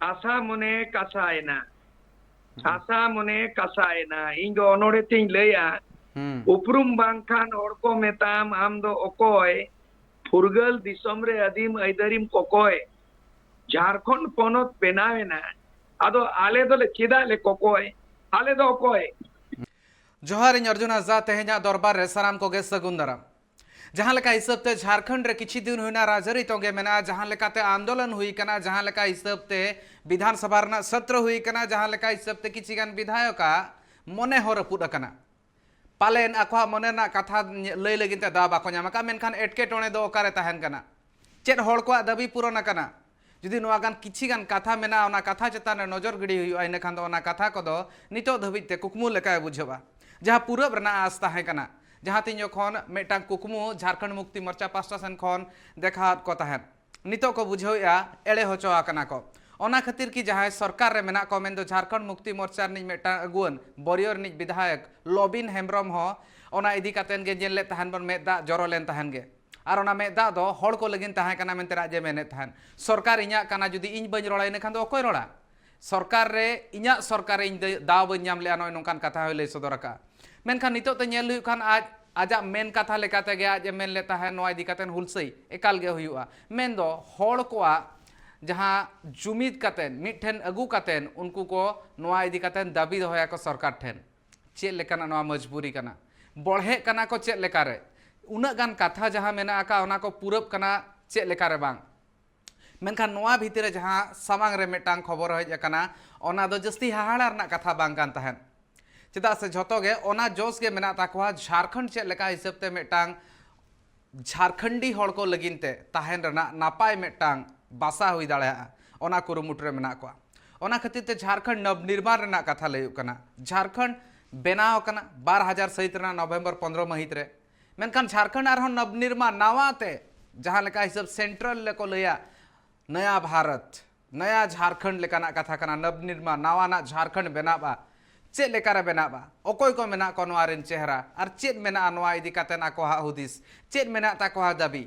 आशा मने कासायना आशा मने कासायना इन दो ओनोड़े तिन लैया उपरुम बांखान और को मेताम आम दो ओकोय फुरगल दिसम रे अदीम ऐदरिम कोकोय झारखंड पोनोत बेनावेना आदो आले दो ले चिदा ले कोकोय आले दो ओकोय जोहार इन अर्जुन हजा तेहना दरबार रे साराम को गे सगुन दाराम जहां लेका हिसाब ते झारखंड रे किछि दिन हुइना राजरी तोगे मेना जहां लेका ते आंदोलन हुई कना जहां लेका हिसाब ते विधानसभा रना सत्र हुई कना जहां लेका हिसाब ते किछि गान विधायक मने हो रपुद कना पालेन आखवा मने ना कथा लई लगिन ते दा बाको ᱧᱟᱢ का मेनखान एटके टोणे दो ओकारे तहन कना चेद होड़ को दाबी पूरण कना जुदी नोआ गान किछि गान कथा मेना ओना कथा चेतान रे नजर गिडी हुई इन खान दो ओना कथा कोदो नितो धबित ते कुकमु लेका बुझवा जहां पूरब रना आस ताहे कना जहां तीन जखन मेटांग कुकमु झारखंड मुक्ति मोर्चा पास्टा सेन खन देखा को तहन नितो को बुझौया एड़े होचो आकना को ओना खातिर कि जहां सरकार रे मेना को मेन दो झारखंड मुक्ति मोर्चा नि मेटा अगुवन बरियर नि विधायक लबिन हेम्ब्रम हो ओना इदी कातेन गे जेल ले तहन बन मेदा जरो लेन तहन गे आर ओना मेदा दो होड़ को लगिन तहन कना मेनते राजे मेने तहन सरकार इnya कना जुदी इन बन रोड़ा इन खान दो ओकोय रोड़ा सरकार रे इnya सरकार इन दाव बन ᱧᱟᱢ ले नय नोंकान कथा होय ले सदर का मेनखान नितो ते नेल हुई खान आज आजा मेन कथा लेकाते गे आज मेन लेता है नोआ इदी कातेन हुलसई एकाल गे हुआ मेन दो होड़ कोआ जहां जुमिद कातेन मिठेन अगु कातेन उनको को नोआ इदी कातेन दाबी दोया को सरकार ठेन चेक लेकाना नोआ मजबूरी कना बढ़े कना को चेक लेकारे उना गान कथा जहां मेना आका ओना को पूरब कना चेक लेकारे बांग मेनखान नोआ भीतर जहां सामांग रे मेटांग खबर हज कना ओना दो जस्ती हाहाड़ा रना कथा बांग कान तहन चेदा से झोतोगे ओना जोश के मेना ताकवा झारखंड चेक लेका हिसाब ते मेटांग झारखंडी होड़ को लगिनते ताहेन रना नापाय मेटांग बासा हुई दाड़ा ओना कुरुमुट रे मेना को ओना खातिर ते झारखंड नवनिर्माण रना कथा लय कना झारखंड बेनाव कना 2000 सहित रना नवंबर 15 महित रे मेनखान झारखंड आर नवनिर्माण नावाते जहां लेका हिसाब सेंट्रल लेको लया नया भारत नया झारखंड लेकाना कथा कना नवनिर्माण नावाना झारखंड बेनाबा चेक लेकारे बेनाबा ओकोय को मेना को नोआरेन चेहरा और चेक मेना नोआ इदी कातेन आको हा हुदिस चेक मेना ताको हा दाबी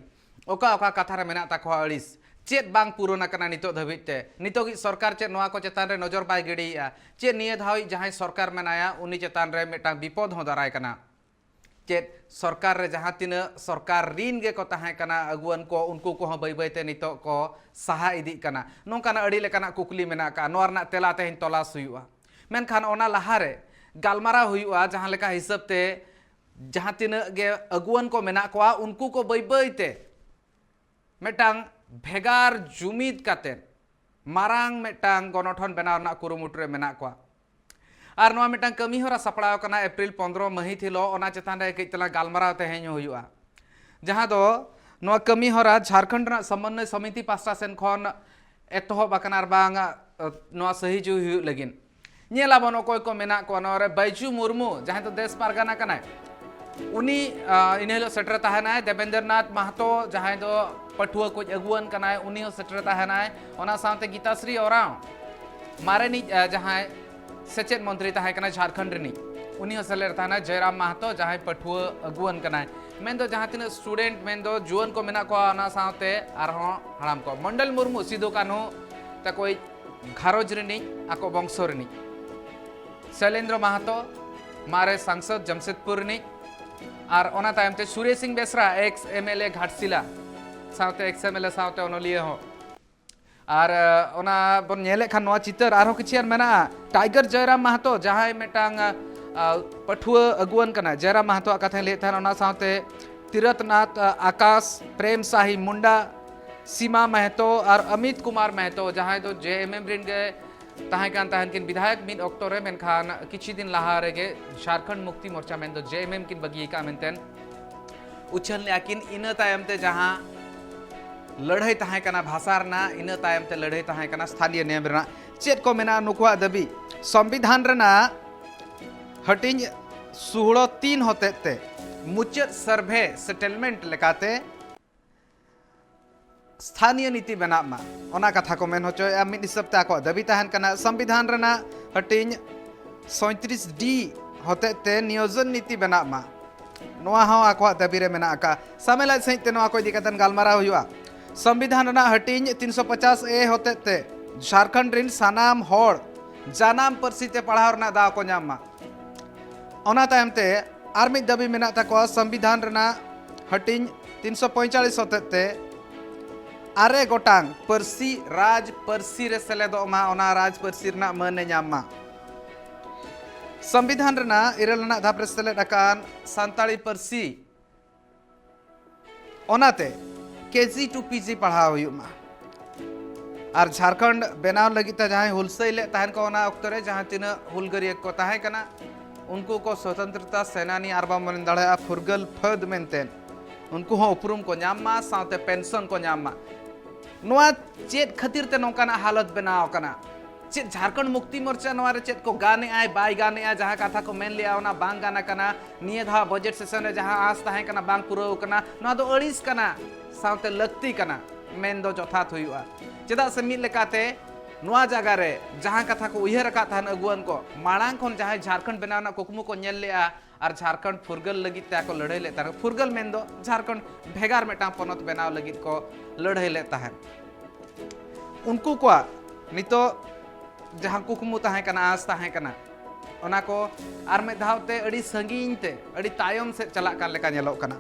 ओका ओका कथा रे मेना ताको हा अड़िस चेक बांग पूर्ण कना नितो धबिते नितो की सरकार चेक नोआ को चेतान रे नजर बाय गिडीया चेक निये धावी जहां सरकार मेनाया उनी चेतान रे मेटा विपद हो दाराय कना चेक सरकार रे जहां तीन सरकार ऋण गे को ताहे कना अगुवन को उनको को बै बैते नितो को सहा इदी कना नोंकाना अड़ी लेकाना कुकली मेना का नोआ रना तेला तेहिन तलाश हुआ मेनखान ओना लहारे गालमारा हुआ जहां लेका हिसाब ते जहां तीन गे अगुवन को मेना कोआ उनको को बै बैते मेटांग भेगार जुमिद कातेन मारांग मेटांग गणठन बेनाव ना कुरुमुट रे मेना कोआ आर नोआ मेटांग कमी होरा सपड़ाव कना एप्रिल 15 महित हिलो ओना चेतान रे कइतला गालमाराव तेहेñ हुआ जहां दो नोआ कमी होरा झारखंड ना समन्वय समिति पास्टा सेन खन एतोहब अकनार बांग नोआ सही जु हुई लगिन नेलाबन ओकोय को मेना को नोरे बैजू मुर्मू जहां तो देश पारगाना कनाय उनी इनहेलो सेटर ताहनाय देवेंद्रनाथ महतो जहां दो पठुआ को अगुवन कनाय उनी हो सेटर ताहनाय ओना साथे गीताश्री ओराव मारेनी जहां सेचेत मंत्री ताहे कना झारखंड रिनी उनी हो सेलेर ताहनाय जयराम महतो जहां पठुआ अगुवन कनाय मेन दो जहां तीन स्टूडेंट मेन दो जुवन को मेना को ओना साथे आरहो हराम को मंडल मुर्मू सिदो कान्हू ता कोई घारोज रिनी आको वंशो रिनी शैलेंद्र महतो मारे सांसद जमशेदपुर नि और ओना तायमते सूर्य सिंह बेसरा एक्स एमएलए घाटशिला सावते एक्स एमएलए सावते ओनलिए हो और ओना बन नेले खान नोआ चितर आरो किछियान मेना टाइगर जयराम महतो जहां मेटांग पठुआ अगुवन कना जयराम महतो कथा ले थान ओना सावते तीरथनाथ आकाश प्रेम शाही मुंडा सीमा महतो और अमित कुमार महतो जहां दो जेएमएम रिन गे ताहेकान ताहेनकिन विधायक मिन अक्टोरे मेनखान किछि दिन लहा रेगे झारखंड मुक्ति मोर्चा मेन दो जेएमएम किन बगी का मेनतेन उछल लेकिन इन तायमते जहां लड़ाई ताहेकाना भाषा रना इन तायमते लड़ाई ताहेकाना स्थानीय नियम रना चेत को मेना नुकुआ दबी संविधान रना हटिंग 16 होते मुचत सर्वे सेटलमेंट लेकाते स्थानीय नीति बनामा ओना कथा को मेन होचो मिद हिसाब ते आको दाबी ताहन कना संविधान रना हटिंग 37 डी होते ते नियोजन नीति बनामा नोआ हो आको दाबी रे मेना का सामेला सहित ते नोआ को इदी कतन गालमारा हुआ संविधान रना हटिंग 350 ए होते ते झारखंड रिन सानाम होड़ जानाम परसी ते पढ़ाव रना दाव को ᱧᱟᱢ मा तायम ते आर मिद दाबी मेना तको संविधान रना हटिंग 345 होते आरे गोटांग परसी राज परसी रे सेलेदो मा ओना राज परसी रना माने ᱧᱟᱢ मा संविधान रना इरल रना धाप रे सेलेद अकान सान्ताली परसी ओनाते केजी टू पीजी पढ़ाव हुई मा और झारखंड बनाव लगित जहाँ हुलसैले तहन को ओना ऑक्तो रे जहाँ तीन हुलगरिया को तहे कना उनको को स्वतंत्रता सेनानी आरबा मन दाड़ा फुरगल फद मेनतेन उनको हो उपरुम को ᱧᱟᱢ साथे पेंशन को ᱧᱟᱢ नोआ चेत खातिर ते नोकाना हालत बनाव कना चेत झारखंड मुक्ति मोर्चा नोआ रे चेत को गाने आए बाय गाने आ जहाँ कथा को मेन लिया ओना बांग गाना कना निये धा बजट सेशन रे जहाँ आस तहे कना बांग पुरो कना नोआ दो अड़िस कना साथे लगती कना मेन दो जथात हुआ चेदा से मिल लेकाते नोआ जगह रे जहाँ कथा को उयहर का थान अगुवन को माड़ांग खन जहाँ झारखंड बनावना कुकमु को नेल लेआ और झारखंड फुरगल लगित ते को लड़ाई ले तार फुरगल मेन दो झारखंड भेगार मेटा पनत बनाव लगित को लड़ाई ले ताहन उनको को नितो जहाँ कुकमु ताहे कना आस ताहे कना ओना को आर में धावते अड़ी संगीन ते अड़ी तायम से चला कान लेका नेलो कना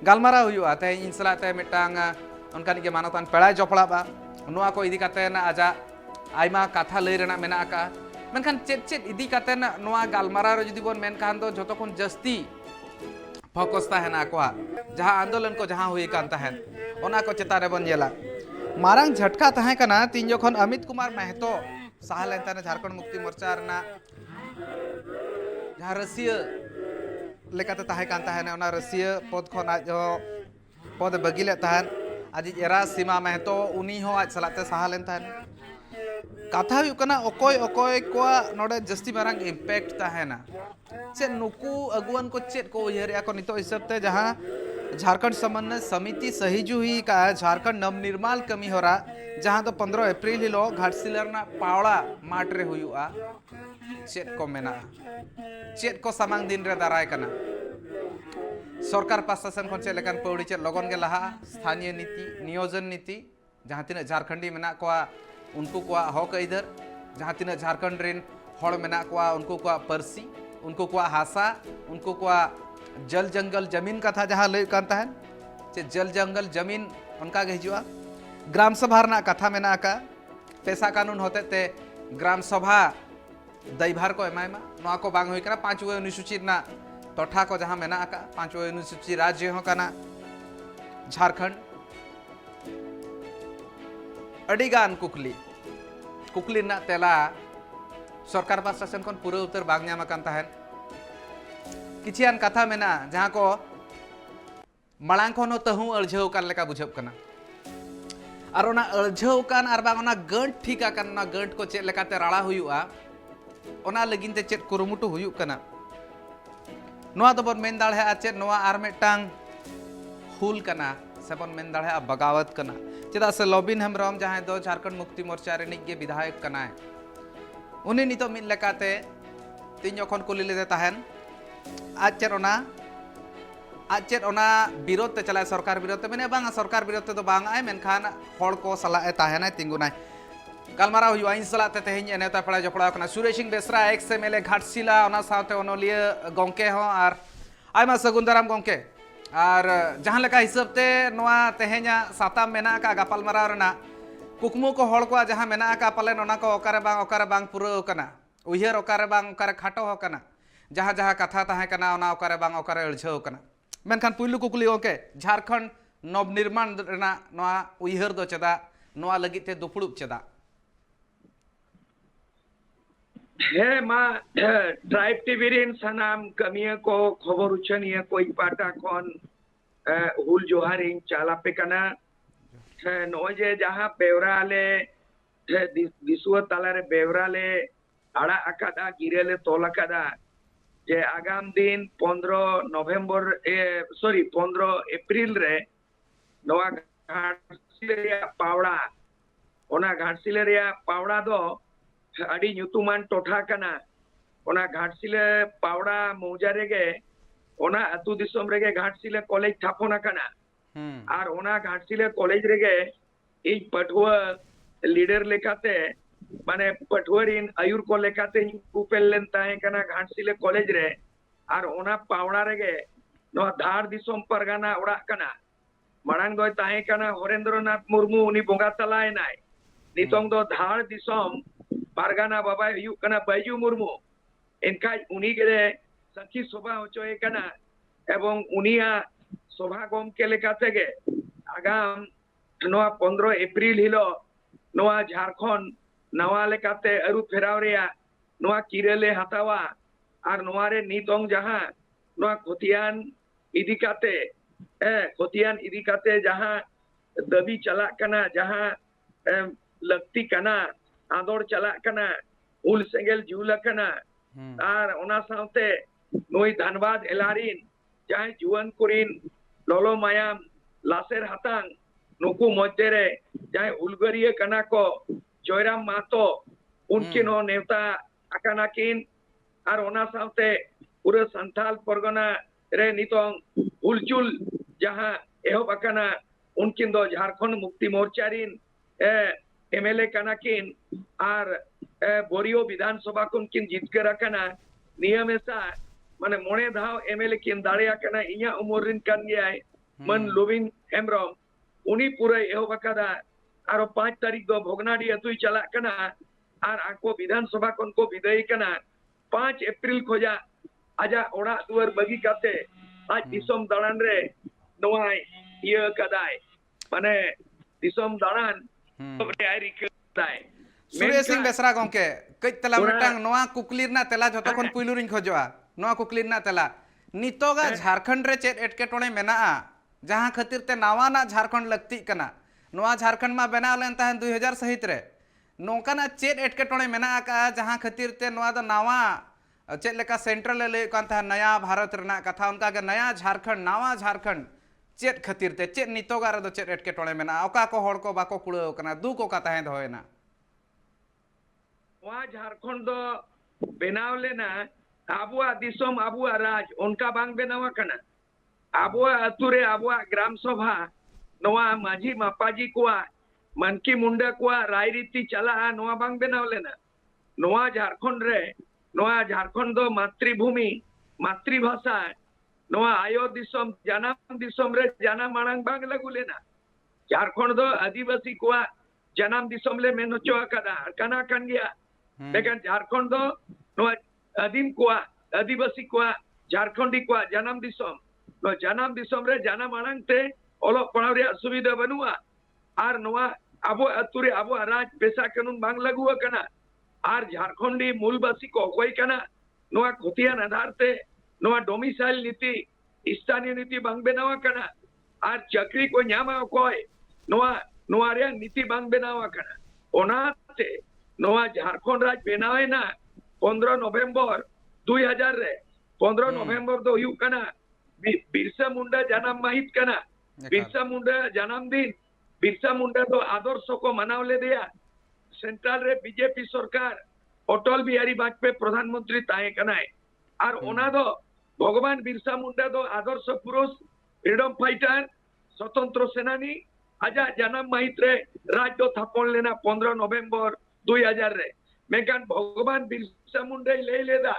गालमारा हुआ ते इन सलाते मेटांग उनकान के मानतान पेड़ा जपड़ा बा नोआ को इदी काते ना आजा आयमा कथा लई रेना मेना का मेनखान चेत चेत इदी काते ना नोआ गालमारा रे जदि बोन मेनखान दो जतो खन जस्ती फोकस ताहेना को जहां आंदोलन को जहां हुई कान ताहेन ओना को चेतारे बन जेला मारांग झटका ताहे कना तीन जखन अमित कुमार महतो साहलेन ताने झारखंड मुक्ति मोर्चा रना जहां रसिया लेकाते ताहे कान ताहेना ओना रसिया पद खन आज पद बगिले ताहेन आज एरा सीमा महतो उनी हो आज सलाते साहलेन ताहेन कथा हुई कना अकोय अकोय को नोडे जस्ती मारांग इम्पैक्ट ताहेना चे नुकु अगुवन को चेत को उयहरिया को नितो हिसाब ते जहां झारखंड समन्वय समिति सहिजु हुई का झारखंड नवनिर्माण कमी हो रहा जहां तो 15 अप्रैल हिलो घाटसिलरना पावड़ा माट रे हुआ चेत को मेना चेत को सामांग दिन रे दाराय कना सरकार प्रशासन को चेत लेकान पौड़ी चेत लगन के लहा स्थानीय नीति नियोजन नीति जहां तीन झारखंडी मेना को उनको को हक इधर जहां तीन झारखंड रिन हड़ मेना को उनको को परसी उनको को हासा उनको को जल जंगल जमीन कथा जहां लय कान ताहन चे जल जंगल जमीन उनका के हिजुआ ग्राम सभा रना कथा मेना का पैसा कानून होते ते ग्राम सभा दैभार को एमायमा नोआ को बांग होई कना पांचवे अनुसूची ना टोठा को जहां मेना का पांचवे अनुसूची राज्य हो कना झारखंड अडिगान कुकली कुकली ना तेला सरकार प्रशासन को पूरा उत्तर बांग ᱧᱟᱢ कान ताहन किछियान कथा मेना जहां को माड़ांग खन तहु अड़झाव कान लेका बुझब कना और ओना अड़झाव कान आर बांग ओना गंठ ठीका कान ओना गंठ को चेत लेकाते राड़ा हुआ ओना लगिन ते चेत कुरुमुटु हुयुक कना नोआ दो बन मेन दाड़े चेत नोआ आर मेटांग हुल कना सेबन मेन दाड़े बगावत कना चेदा से लॉबिन हेम्ब्रम जहां दो झारखंड मुक्ति मोर्चा रे निगे विधायक कनाय उनी नितो मिल लेकाते तीन जखन कुली लेदे ताहेन आज चेत ओना विरोध ते चला सरकार विरोध ते मेने बांगा सरकार विरोध ते तो बांगा आय मेनखान हड़ को सला ए ताहेना तिंगुनाय गालमारा हुआ इन सला ते तेहिं नेता पड़ा जपड़ा कना सुरेश सिंह बेसरा एक्स एमएलए घाटसिला ओना साथे ओनोलिया गोंके हो आर आयमा सगुंदराम गोंके और जहां लेका हिसाब ते नोआ तेहेኛ साताम मेना का गापालमारा रना कुकमु को हड़ को जहां मेना का पालेन ओना को ओकारे बांग पूरा कना उयहर ओकारे बांग ओकारे खाटो हो कना जहां जहां कथा ताहे कना ओना ओकारे बांग ओकारे अड़झाव कना मेनखान पुइलु कुकली ओके झारखंड नवनिर्माण रना नोआ उयहर दो चेदा नोआ लगित ते दुपुड़ुब चेदा हे मा ट्राइब टीवी रेन सनाम कमिया को खबर उचनिया कोई पाटा कोन हुल जोहार इन चाला पे कना नोजे जहां बेवराले दिसुआ तालारे बेवराले आड़ा अकादा गिरेले तोल अकादा जे आगाम दिन 15 नवंबर 15 अप्रैल रे नोआ घाटसिलेरिया पावड़ा ओना घाटसिलेरिया पावड़ा दो अड़ी ᱧᱩᱛᱩᱢᱟᱱ टोठा कना ओना घाटसिले पावड़ा मौजा रेगे ओना अतु दिसोम रेगे घाटसिले कॉलेज थापोना कना और ओना घाटसिले कॉलेज रेगे इन पठुआ लीडर लेकाते माने पटवरिन आयुर को लेकाते उपेल लेन ताहे कना घाटसिले कॉलेज रे और ओना पावड़ा रेगे नो धार दिसोम परगाना उड़ा कना मांग दो ताहे कना हरेंद्रनाथ मुर्मू उनी बोंगा तलाय नाय नितोंग दो धार दिसोम परगाना बाबा हुयु कना बैजू मुर्मू इनका उनी के सखी सभा होचोए कना एवं उनिया सभा गमके लेकाते गे आगाम 15 एप्रिल हिलो नोआ झारखंड नवा लेकाते अरु फेराव रेया नोआ किरेले हतावा और नोआ रे नितोंग जहां नोआ खोतियान इदिकाते खोतियान इदिकाते जहां दबी चला कना जहां लगती कना आदोर चला कना उल सेंगेल जुला कना और ओना साउते नोई धनबाद एलारिन जहां जुआन कुरिन लोलो मायाम लासेर हतांग नुकु मध्य रे जहां उलगरिया कना को जयराम मातो उनकिन हो नेवता अकानाकिन और ओना साउते पूरे संथाल परगना रे नितोंग उलचुल जहां एहोब अकाना उनकिन दो झारखंड मुक्ति मोर्चारिन एमएलए कनाकिन और बोरियो विधानसभा कुनकिन जितकर अकाना नियमेसा माने मोने धाव एमएलए किन दाड़िया कना इया उमर रिन कान गयाय मन लुबिन हेमब्रम उनी पूरे एहोब अकादा और 5 तारीख दो भोगनाडी अतुई चला कना और आको विधानसभा कोन को विदाई कना 5 एप्रिल खोजा आजा ओड़ा दुआर बगी काते आज दिसोम दाड़ान रे नोआय इया कदाय माने दिसोम दाड़ान रे आरी कदाय सूर्य सिंह बेसरा गंके कई तला मिटांग नोआ कुकलीरना तेला जतो खन पुइलुरिन खोजवा नोआ कुकलीरना तेला नितोगा झारखंड रे चेत एटकेटोणे मेना जहां खातिर ते नावाना झारखंड लगती कना नोआ झारखंड मा बनाव लेन ताहन 2000 सहित रे नोकाना चेत एटकेटोणे मेना का जहां खातिर ते नोआ दो नावा चेत लेका सेंट्रल ले कान था नया भारत रना कथा उनका के नया झारखंड नावा झारखंड चेत खातिर ते चेत नितोगा रे दो चेत एटकेटोणे मेना ओका को होड़ को बाको कुड़ो कना दुख ओका ताहे दोयना वहाँ झारखंड दो बनाव लेना आबुआ दिसोम आबुआ राज उनका बांग बनावा कना आबुआ अतुरे आबुआ ग्राम सभा नोआ माझी मापाजी कुआ मनकी मुंडा कुआ रायरीति चला नोआ बांग बनाव लेना नोआ झारखंड रे नोआ झारखंड दो मातृभूमि मातृभाषा नोआ आयो दिसोम रे जाना मांग बांग लगू लेना झारखंड दो आदिवासी कुआ जनाम दिसोम ले मेनो चोआ कदा कना कन गया लेकिन झारखंड दो नोआ आदिम कुआ आदिवासी कुआ झारखंडी कुआ जनाम दिसोम नो जनाम दिसोम रे जाना मांग ते ओलो पढ़ाव रे सुविधा बनुआ और नोआ आबो अतुरे आबो राज पेशा कानून बांग लगुआ कना और झारखंडी मूलवासी को कोई कना नोआ खोतियान आधार ते नोआ डोमिसाइल नीति स्थानीय नीति बांग बनावा कना और चक्री को न्यामा कोई नोआ रे नीति बांग बनावा कना ओनाते नोआ झारखंड राज बनावे ना 15 नवंबर 2000 रे 15 नवंबर दो यू कना बिरसा मुंडा जन्म माहित कना बिरसा मुंडा जन्मदिन बिरसा मुंडा तो आदर्श को मनाव ले दिया सेंट्रल रे बीजेपी सरकार अटल बिहारी वाजपेयी प्रधानमंत्री ताहे कनाय और ओना दो भगवान बिरसा मुंडा दो आदर्श पुरुष फ्रीडम फाइटर स्वतंत्र सेनानी आजा जन्म माहित रे राज दो थापन लेना 15 नवंबर 2000 रे मेकान भगवान बिरसा मुंडा ले लेदा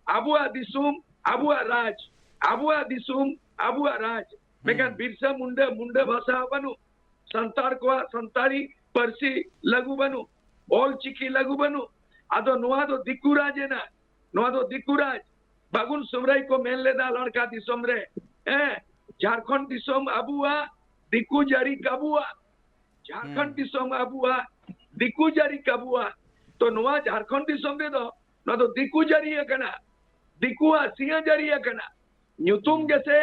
आबुआ दिसुम आबुआ राज आबुआ दिसुम आबुआ राज मेकान बिरसा मुंडा मुंडा भाषा बनु संतार को संतारी परसी लगू बनु ओल चिकी लगू बनु आदो नुआ दो दिकुराज है ना नुआ दो दिकुराज बागुन सुमराई को मेन लेदा लड़का दिसोम रे झारखंड दिसोम आबुआ दिकु जारी काबुआ झारखंड दिसोम आबुआ दिकु जारी काबुआ तो नुआ झारखंड दिसोम रे दो नुआ दो दिकु जारी है कना दिकुआ सिया जारी है कना न्यूतुम जैसे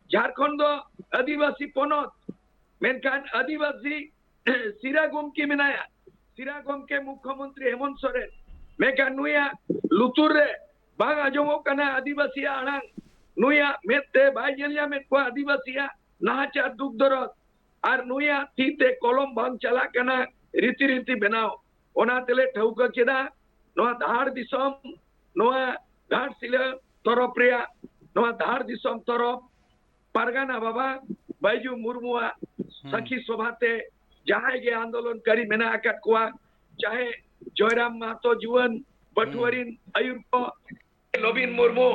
झारखंड दो आदिवासी पोनोत मेनकान आदिवासी सिरागोम की मिनाया सिरागोम के मुख्यमंत्री हेमंत सोरेन मेकान नुया लुतुर रे बांग आजमो कना आदिवासी आड़ांग नुया मेते बाइजलिया में को आदिवासी नाचा दुख दरद और नुया थीते कलम बांग चला कना रीति रीति बनाओ ओना तेले ठौका केदा नोआ धार दिसोम नोआ घाट सिले तरफ रिया नोआ धार दिसोम तरफ परगाना बाबा बैजू मुर्मुआ सखी सभाते जहां के आंदोलनकारी मेना आकात कोआ चाहे जयराम महतो जुवन बटुआरिन आयुर को लोबिन मुर्मू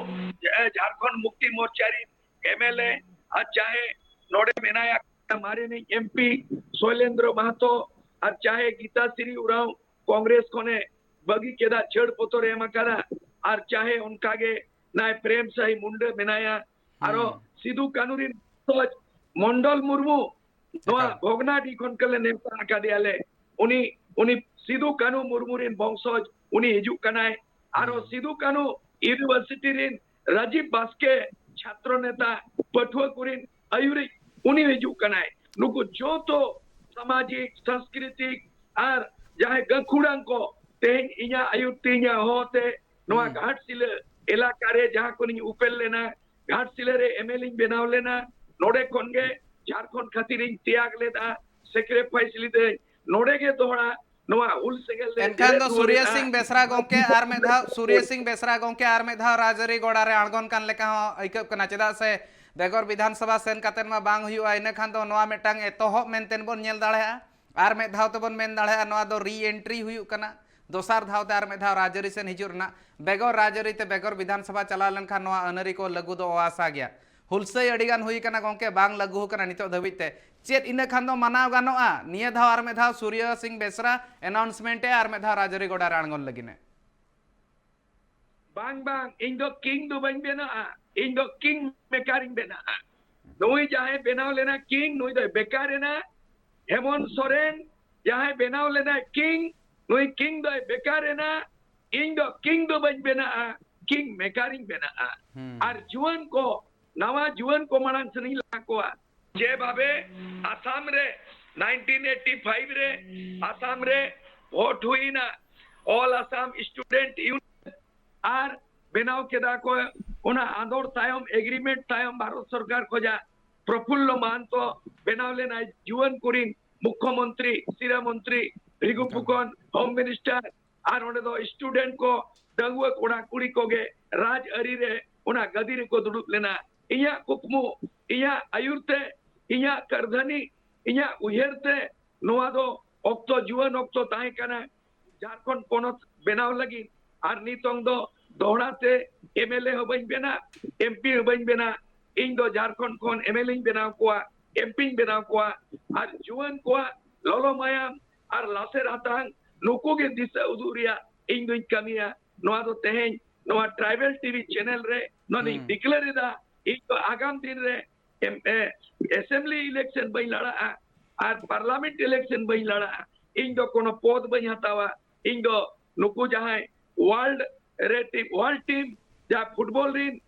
झारखंड मुक्ति मोर्चारी एमएलए और चाहे नोडे मेनाया हमारे ने एमपी शैलेंद्र महतो और चाहे गीता श्री उराव कांग्रेस कोने बगी केदा छड़ पोतोरे एमकारा और चाहे उनका के नाय प्रेम सही मुंडे मेनाया आरो सिधु कानूरी सोच मंडल मुर्मू नोआ भोगनाडी खन कले नेता आकादियाले उनी उनी सिधु कानू मुर्मू रिन वंशज उनी हिजु कनाय आरो सिधु कानू यूनिवर्सिटी रिन राजीव बास्के छात्र नेता पठुआ कुरिन आयुरी उनी हिजु कनाय नुकु जो तो सामाजिक सांस्कृतिक और जहां गखुड़ां को तेन इया आयुतिया होते नोआ घाटशिला इलाका रे जहां कोनी उपेल लेना घाटशिला रे एमएलए बनाव लेना नोडे कोनगे झारखंड खातिर त्याग लेदा सेक्रीफाइस लिदे नोडे के दोहरा नोआ हुल सेगल एनखान दो सूर्य सिंह बेसरा गोंके आर मेधा सूर्य सिंह बेसरा गोंके आर मेधा राजरी गोड़ा रे आणगोन कान लेका आइकब कना चेदा से बेगर विधानसभा सेन कातेन मा बांग हुआ इन खान दो नोआ मेटांग एतोहब मेनतेन बोन नेल दाड़ेया आर में धाव तबन मेन दाड़ेया नोआ दो री एंट्री हुई कना दोसार धाव ते आर में धाव राजरी सेन हिजुरना बेगर राजरी ते बेगर विधानसभा चला लेन खान नोआ अनरी को लगु दो आसा गया हुलसई अडिगान हुई कना गोंके बांग लगु कना नितो धबित ते चेत इन खान दो मनाव गानोआ निये धाव आर में धाव सूर्य सिंह बेसरा अनाउंसमेंट आर में धाव राजरी गोड़ा राणगोन लगिने बांग बांग इन दो किंग दो बन बेना इन दो किंग मेकारिंग बेना नोई जाहे बेनाव लेना किंग नोई दो बेकार है ना हेमंत सोरेन जाहे बेनाव लेना किंग नोई किंग दो बेकार है ना इन दो किंग दो बन बेना किंग मेकारिंग बेना और जुआन को नवा जुआन को मनान सनी लाकोआ जे बाबे आसाम रे 1985 रे आसाम रे वोट हुई ना ऑल आसाम स्टूडेंट यूनियन आर बेनाव केदा को उना आंदोर तायम एग्रीमेंट तायम भारत सरकार को जा प्रफुल्ल महंतो बेनाव लेना जुआन कुरिन मुख्यमंत्री सिरा मंत्री Rigu Phukan home minister are ओने दो स्टूडेंट को डंगुआ कोड़ा कुड़ी को गे राज अरी रे उना गदी रे को दुडुप लेना इया कुकमु इया आयुरते इया करधनी इया उयरते नोआ दो ऑक्टो जुआन ऑक्टो ताहे कना झारखंड पोनत बेनाव लगी आर नितोंग दो दोहराते एमएलए हबइन बेना एमपी हबइन बेना इन दो झारखंड कोन एमएलए बेनाव कोआ एमपी बेनाव कोआ आर जुआन कोआ लोलो मायाम आर लासेर हातांग नुको के दिशा उदुरिया इन दो कमिया नोआ दो तेहेन नोआ ट्राइबल टीवी चैनल रे नोनी डिक्लेयर दा इन तो आगाम दिन रे असेंबली इलेक्शन बई लड़ा आर पार्लियामेंट इलेक्शन बई लड़ा इन दो कोनो पद बई हतावा इन दो नुको जहां वर्ल्ड टीम जा फुटबॉल रिन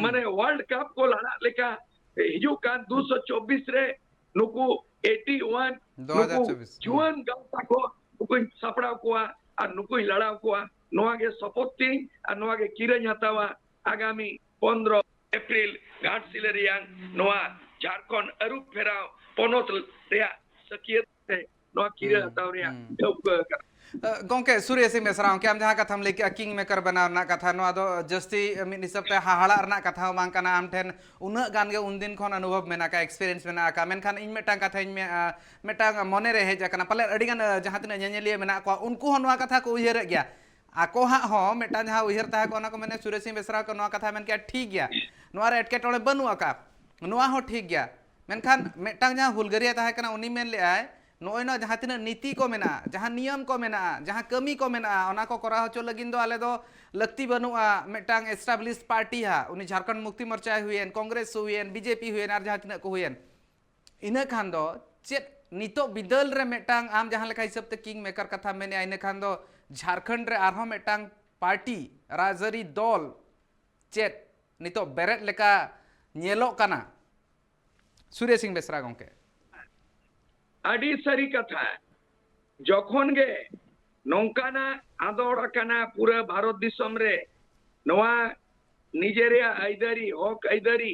माने वर्ल्ड कप को लड़ा लेका हिजु कान 224 रे नुको 81 नुको जुआन गांता को नुको सपड़ा को आ नुको लड़ा को नोआ के सपोर्ट आ नोआ के किरन हतावा आगामी 15 अप्रैल घाटशिला रियांग नोआ झारखंड अरु फेराव पोनोत रिया सकियत नोआ किरन हताव रिया गोंके सूर्य सिंह बेसरा के आम जहां कथा लेके किंग मेकर बनाव ना कथा नो आदो जस्ती मिद हिसाब ते हाहाड़ा रना कथा मांग कना आम ठेन उना गान गे उन दिन खन अनुभव मेना का एक्सपीरियंस मेना का मेनखान इन मेटा कथा इन मेटा मने रे हेज कना पले अडी गान जहां तिना नेनेलिया मेना को उनको हो नोआ कथा को उयहर गया आको हा हो मेटा जहां उयहर ता को ना को मैंने सूर्य सिंह बेसरा को नोआ कथा मेन के ठीक गया नोआ रे एटके टोले बनु का नोआ हो ठीक गया मेनखान मेटा जहां हुलगरिया ता कना उनी मेन ले आय नोय ना जहां तिना नीति को मेना जहां नियम को मेना जहां कमी को मेना ओना को करा होचो लगिन दो आले दो लक्ति बनुआ मेटांग एस्टाब्लिश पार्टी हा उनी झारखंड मुक्ति मोर्चा हुएन कांग्रेस हुएन बीजेपी हुएन आर जहां तिना को हुएन इना खान दो चेत नितो बिदल रे मेटांग आम जहां लेखा हिसाब ते किंग मेकर कथा मेने आइने खान दो झारखंड रे आरहो मेटांग पार्टी राजरी दल चेत नितो बेरेट लेका नेलो काना सूर्य सिंह बेसरा गोंके अड़ी सरी कथा जखन गे नौकाना आंदोड़ कना पूरा भारत दिसम रे नोआ निजेरिया आइदारी हक आइदारी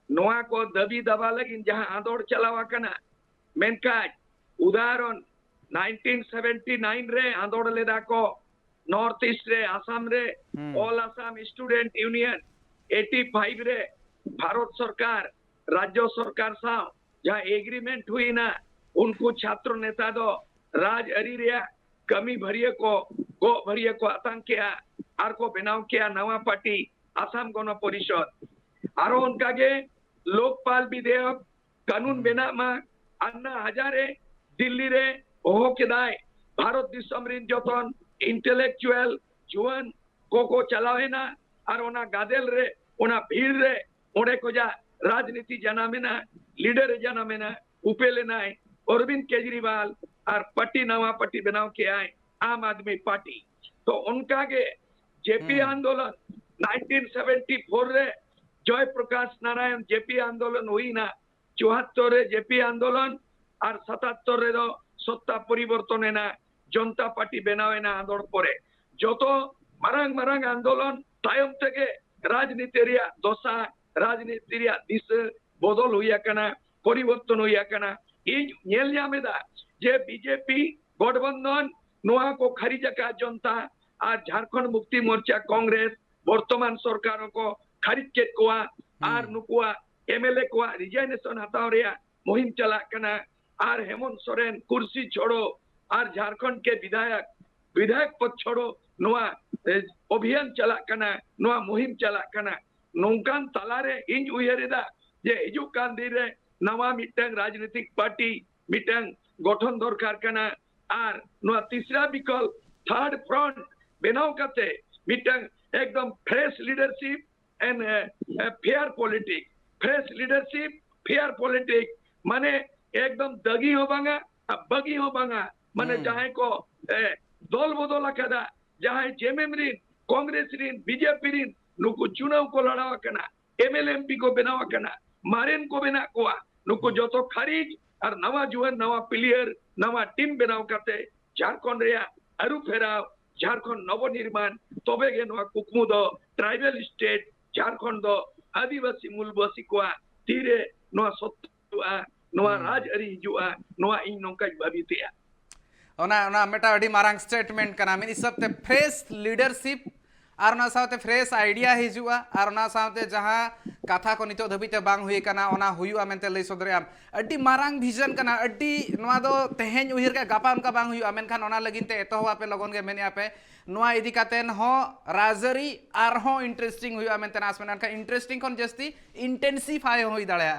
नोआ को दबी दबा लगिन जहां आंदोड़ चलावा कना मेनका उदाहरण 1979 रे आंदोड़ लेदा को नॉर्थ ईस्ट रे आसाम रे ऑल आसाम स्टूडेंट यूनियन 85 रे भारत सरकार राज्य सरकार सा जहां एग्रीमेंट हुई ना उनको छात्र नेता दो राज अरी रे कमी भरिया को गो भरिया को आतंक किया आर को बनाव किया नवा पार्टी आसाम गण परिषद आरो उनका के लोकपाल विधेयक कानून बेना मा अन्ना हजारे दिल्ली रे ओहो केदाय भारत दिसम रिन जतन इंटेलेक्चुअल जुआन को चलावेना और ओना गादेल रे ओना भीड़ रे ओडे को जा राजनीति जनामेना लीडर जनामेना उपेलेना अरविंद केजरीवाल और पार्टी नवा पार्टी बनाव के आए आम आदमी पार्टी तो उनका के जेपी आंदोलन 1974 रे जय प्रकाश नारायण जेपी आंदोलन हुई ना 74 रे जेपी आंदोलन और 77 रे दो सत्ता परिवर्तन ना जनता पार्टी बनावे ना आंदोलन परे जो तो मरंग मरंग आंदोलन तायम तके राजनीति रिया दोसा राजनीति रिया दिस बदल हुई कना परिवर्तन हुई कना इन नेल जामेदा जे बीजेपी गठबंधन नोआ को खारिज का जनता और झारखंड मुक्ति मोर्चा कांग्रेस वर्तमान सरकार को खारिज के कोआ आर नुकुआ एमएलए को रिजाइनेशन हताव रिया मुहिम चला कना आर हेमंत सोरेन कुर्सी छोड़ो आर झारखंड के विधायक पद छोड़ो नोआ अभियान चला कना नोआ मुहिम चला कना नौकान तलारे इंज उयरेदा जे हिजु कान दिरे नवा मिटंग राजनीतिक पार्टी मिटंग गठन दरकार कना आर नोआ तीसरा विकल्प थर्ड फ्रंट बनाव करते मिटंग एकदम fresh leadership and fair politics fresh leadership fair politics माने एकदम दगी हो बांगा बगी हो बांगा माने जहां को दल बदल कदा जहां जेएमएम रिन कांग्रेस रिन बीजेपी रिन नुकु चुनाव को लड़ावा कना एमएलएमपी को बनावा कना मारेन को बना कोआ नुकु जो तो खारिज और नवा जुआन नवा प्लेयर नवा टीम बनाव करते झारखंड रे अरु फेराव झारखंड नवनिर्माण तबे गे नवा कुकमु दो ट्राइबल स्टेट झारखंड दो आदिवासी मूलवासी को तीरे नवा सत्तुआ नवा राज अरी हिजुआ नवा इन नोका बाबितिया ओना मेटा अडी मारांग स्टेटमेंट कना मिनी सबते फ्रेश लीडरशिप और ना साथे फ्रेश आइडिया हिजुआ और ना साथे जहां कथा को नितो धबिते बांग हुई कना ओना हुयुआ मेनते लई सदरेआम अडी मारांग विजन कना अडी नवा दो तेहेन उहिर का गापा उनका बांग हुयुआ मेनखान ओना लगिनते एतोवा पे लगन गे मेनिया पे नवा इदी कातेन हो राजरी आर हो इंटरेस्टिंग हुयुआ मेनते नास मेनन का इंटरेस्टिंग कोन जस्ती इंटेंसिफाई होई दाड़ेया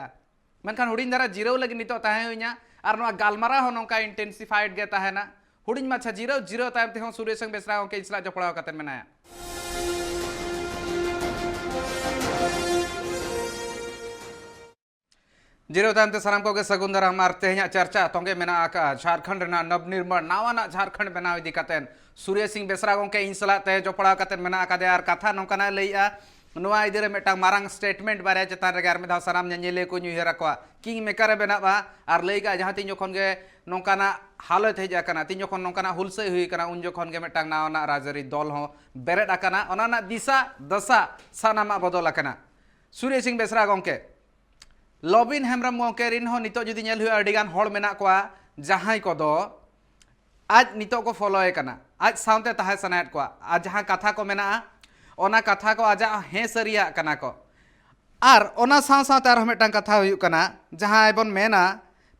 मेनखान हुडिन दारा जिरो लगी नितो ताहे हुइया और नवा गालमारा हो नोका इंटेंसिफाइड गे ताहेना हुडिन माछा जिरो तायम ते हो सूर्य संग बेसरा के इसला जपड़ाव कातेन मेनाया जिरो तायमते साराम को सगुन दाराम आर तेहेኛ चर्चा तोंगे मेना आका झारखंड रेना नवनिर्माण नावाना झारखंड बनाव इदी कातेन सूर्य सिंह बेसरा गोंके इन सला ते जपड़ा कातेन मेना आका दे आर कथा नोकाना लईआ नोआ इदिरे मेटा मारांग स्टेटमेंट बारे चेतान रे आर मेधा साराम नेले को न्यूहेरा को किंग मेकर बेनाबा आर लईगा जहां तीन जखन गे नोकाना हालत हेज आकाना तीन जखन नोकाना हुलसै हुई काना उन जखन गे मेटा नावाना राजरी दल हो बेरेद आकाना ओनाना दिशा दशा सानामा बदल आकाना सूर्य सिंह बेसरा गोंके लबिन हेमब्रम गोंके रिन हो नितो जुदी नेल हुई अडिगान होड़ मेना कोआ जहां कोदो आज नितो को फॉलोए काना आज साउंते ताहे सनायत कोआ आज जहां कथा को मेना ओना कथा को आजा हे सरिया कना को आर ओना साव सावते आर मेटा कथा हुई कना जहां बन मेना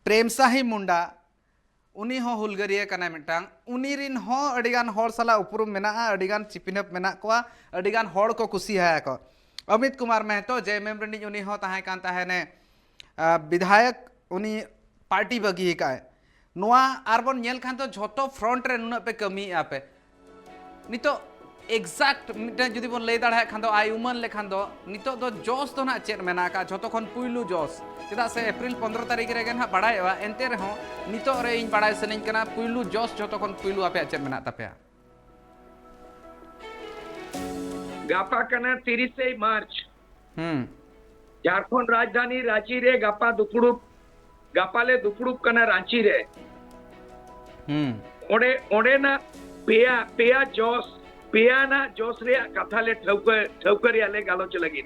प्रेम साही मुंडा उनी हो हुलगरिया कना मेटा उनी रिन हो अडिगान होड़ सला उपरुम मेना अडिगान चिपिनप मेना कोआ अडिगान होड़ को कुसी है को अमित कुमार महतो जेएमएम रिन उनी हो ताहे कान ताहेने विधायक उनी पार्टी बगी का नोआ आरबन नेल खान तो झोटो फ्रंट रे नुना पे कमी आपे नितो एक्जाक्ट मिटे जुदी बन लई दाड़ा खान दो आयुमन लेखान दो नितो दो जोस तो ना चेत मेना का झोटो खन पुइलु जोस चेदा से अप्रैल 15 तारीख रे गन हा बडायवा एनते रे हो नितो रे इन बडाय सनिन कना पुइलु जोस झोटो खन पुइलु आपे चेत मेना तापे गापा कना 30 मार्च झारखंड राजधानी रांची रे गापा दुपुड़ुप गापाले दुपुड़ुप कना रांची रे ओडे ओडे ना पेया जोस पेयाना जोस रे कथा ले ठौकर याले गालोच लगी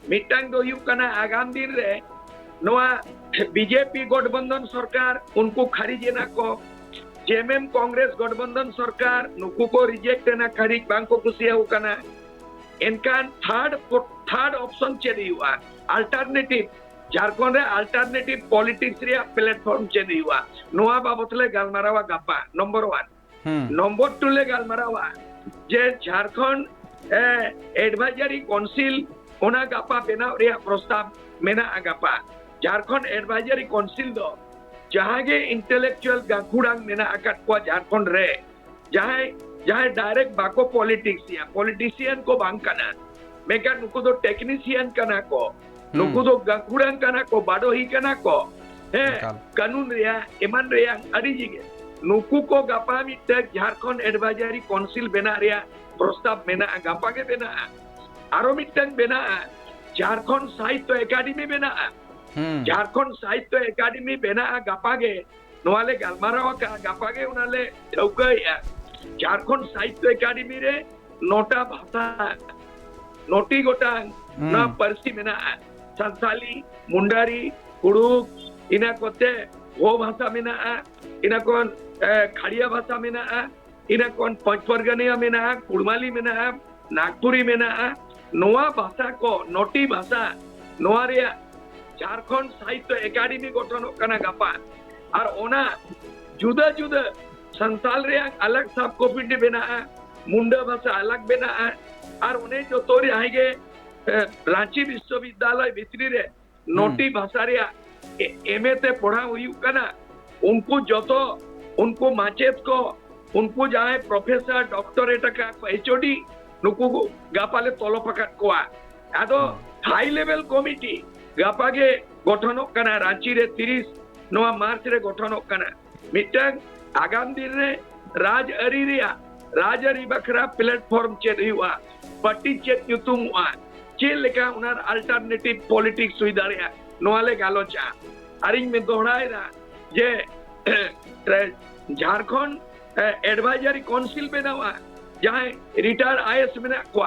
मिटांग दो यू कना आगाम दिन रे नोआ बीजेपी गठबंधन सरकार उनको खारिज ना को जेएमएम कांग्रेस गठबंधन सरकार नुकु को रिजेक्ट ना खारिज बांग को कुसिया कना इनका थर्ड ऑप्शन चेदी हुआ अल्टरनेटिव झारखंड रे अल्टरनेटिव पॉलिटिक्स रे प्लेटफॉर्म चेद हुआ नोआ बाबत ले गालमारावा गप्पा नंबर 1 नंबर 2 ले गालमारावा जे झारखंड एडवाइजरी काउंसिल ओना गप्पा बेना रे प्रस्ताव मेना गप्पा झारखंड एडवाइजरी काउंसिल दो जहां के इंटेलेक्चुअल गाखुड़ांग मेना अकट को झारखंड रे जहां डायरेक्ट बाको पॉलिटिशियन को बांग कना मेका नुको दो टेक्नीशियन कना को नुको दो गाखुड़ांग कना को बाडो ही कना को है कानून रिया एमान रिया अड़ी जिगे नुको को गपा मिटक झारखंड एडवाइजरी काउंसिल बेना रिया प्रस्ताव मेना गपा के बेना आरो मिटक बेना झारखंड साहित्य एकेडमी बेना झारखंड साहित्य एकेडमी बेना गपागे नोवाले गालमारावा का गपागे उनाले ठौकया झारखंड साहित्य एकेडमी रे नोटा भाषा नोटी गोटांग ना परसी मेना संसाली मुंडारी कुड़ुक इना कोते वो भाषा मेना इना कोन खड़िया भाषा मेना इना कोन पंचपरगनिया मेना कुड़माली मेना नागपुरी मेना नोआ भाषा को नोटी भाषा नोआ रे झारखंड साहित्य एकेडमी गठन कना गपा और ओना जुदा जुदा संसाल रे अलग सब कॉपी बेना मुंडा भाषा अलग बेना और उन्हें जो तोरी आएंगे रांची विश्वविद्यालय भितरी रे नोटी भाषा रे एमए ते पढ़ा हुई कना उनको जो तो उनको माचेत को उनको जाए प्रोफेसर डॉक्टरेट का एचओडी नुकु गापाले तोलो पकड़ को आदो हाई लेवल कमिटी गापागे गठन कना रांची रे 30 नवा मार्च रे गठन कना मिटन आगाम दिन रे राजअरी बखरा प्लेटफॉर्म चेद हुआ पट्टी चेद युतुम हुआ चे लेका उनार अल्टरनेटिव पॉलिटिक्स हुई दाड़िया नोवाले गालोचा अरिंग में दोहराएरा जे झारखंड एडवाइजरी काउंसिल बनावा जहां रिटायर आईएएस में को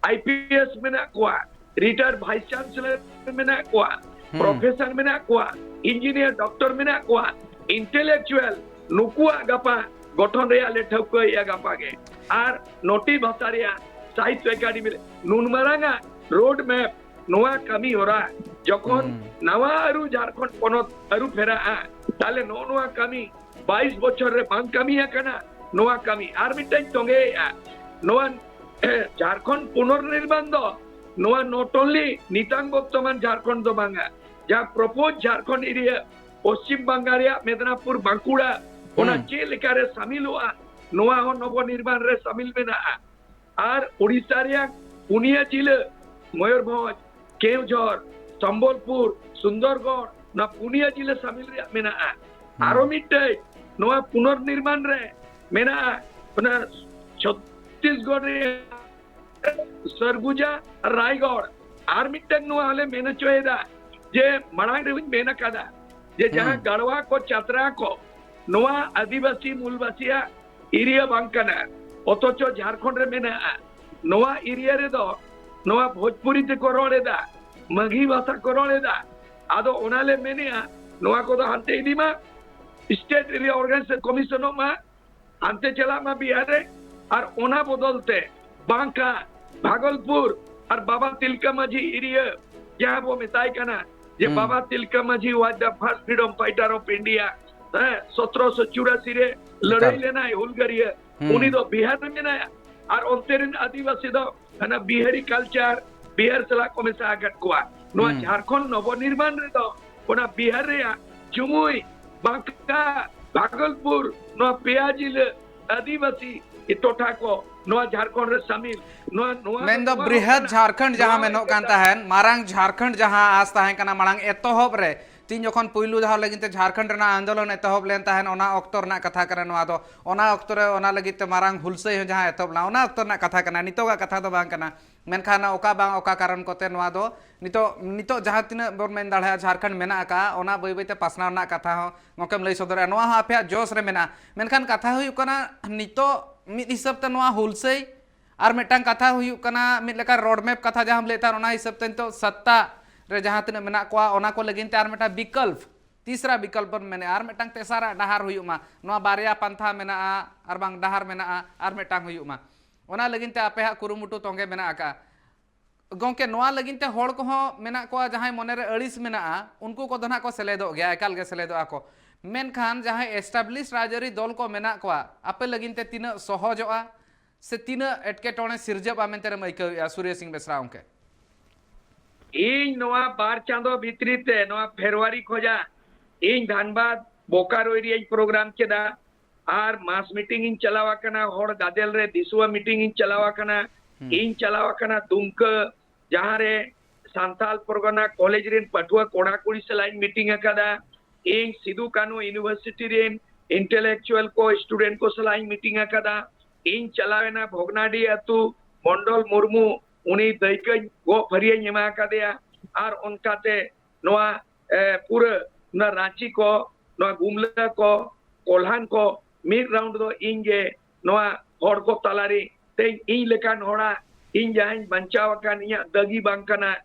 आईपीएस में को रिटायर वाइस चांसलर में को प्रोफेसर में को इंजीनियर डॉक्टर में को इंटेलेक्चुअल नुकुआ गपा गठन रे आले ठौक या गपा के आर नोटी भाषा रे साहित्य एकेडमी नुनमारांगा रोड मैप नोआ कमी हो रहा जखन नवा अरु झारखंड पनत अरु फेरा ताले नोआ कमी 22 बछर रे बांग कमी है कना नोआ कमी आर मिटन तोंगे नोआ झारखंड पुनर्निर्माण दो नोआ नॉट ओनली नितांग बर्तमान झारखंड दो बांगा जा प्रपोज झारखंड एरिया पश्चिम बंगारिया मेदिनीपुर बांकुड़ा ओना चे लेकारे शामिल हुआ नोआ हो नवनिर्माण रे शामिल मेना आर ओडिशा रे पुनिया जिले मयूरभंज केवझर संबलपुर सुंदरगढ़ ना पुनिया जिले शामिल रे मेना आरो मिटे नोआ पुनर्निर्माण रे मेना ओना छत्तीसगढ़ रे सरगुजा रायगढ़ आर मिटे नोआ हले मेना चोएदा जे मणांग रे मेना कदा जे जहां गढ़वा को चतरा को नोआ आदिवासी मूलवासिया एरिया बांकना अथच झारखंड रे मेना नोआ एरिया रे दो नोआ भोजपुरी ते को रोड़ेदा मघी भाषा को रोड़ेदा आदो ओनाले मेनिया नोआ को दो हंते इदीमा स्टेट एरिया ऑर्गेनाइजेशन कमीशन मा हंते चला मा बिहार रे और ओना बदलते बांका भागलपुर और बाबा तिलका माझी एरिया जहां वो मिताई कना जे बाबा तिलका माझी was the first freedom fighter of India 1784 रे लड़ाई लेना है हुलगरिया उनी दो बिहार में ना और अंतरिन आदिवासी दो ना बिहारी कल्चर बिहार सला को में सागत को नो झारखंड नवनिर्माण रे दो ओना बिहार रे जुमुई बांका भागलपुर नो पेयाजिल आदिवासी टोठा को नो झारखंड रे शामिल नो मेन दो बृहद झारखंड जहां में नो कांता है मारांग झारखंड जहां आस्ता है कना मारांग एतोहब रे तीन जखन पुइलु धाव लगिते झारखंड रे आंदोलन एतोहब लेन ताहन ओना अक्तर ना कथा करे नो आदो ओना अक्तर रे ओना लगिते मारांग हुलसे जहां एतोहब ला ओना अक्तर ना कथा कना नितो का कथा दो बांग कना मेनखान ओका बांग ओका कारण कोते नो आदो नितो जहां तिना बोर मेन दाढ़ा झारखंड मेना का ओना बई बईते पासनाव ना कथा हो मोकेम लई सदर नो हा आपया जोस रे मेना मेनखान कथा हुई कना नितो मिद हिसाब ते नो हुलसे और मिटांग कथा हुई कना मिद लेका रोड मैप कथा जहां लेता ओना हिसाब ते तो सत्ता रे जहां तिना मेना को ओना को लगिन ते आर मेटा विकल्प तीसरा विकल्प मेने आर मेटांग तेसारा डहार हुयुमा नो बारिया पंथा मेना आर बांग डहार मेना आर मेटांग हुयुमा ओना लगिन ते आपे हा कुरुमुटु तोंगे मेना का गोंके नोआ लगिनते हड़ को मेना को जहां मने रे अड़िस मेना उनको को दना को सेलेदो गया एकाल गे सेलेदो आको मेनखान जहां एस्टाब्लिश राजरी दल को मेना को आपे लगिनते तीन सहजोआ से तीन एटकेटोणे सिरजबा मेनते मैका सूर्य सिंह बेसरा के इन नोआ बार चांदो भितरी ते नोआ फेब्रुआरी खोजा इन धनबाद बोकारो एरिया प्रोग्राम केदा आर मास मीटिंग इन चलावा कना हड़ गादेल रे दिसुआ मीटिंग इन चलावा कना इन चलावा कना दुमका जहां रे सांताल परगना कॉलेज रेन पटुआ कोड़ा कुड़ी सलाइन मीटिंग अकादा इन सिदु कानू यूनिवर्सिटी रेन इंटेलेक्चुअल को स्टूडेंट को सलाइन मीटिंग अकादा इन चलावेना भोगनाडी अतु मंडल मुर्मू उनी दैकय गो फरिया नेमा कादेया आर उनकाते नोआ पूरा ना रांची को नोआ गुमला को कोल्हान को मिड राउंड दो इंगे नोआ हड़ को तालारी ते इन लेकान होड़ा इन जहां बंचाव कान इया दगी बांकना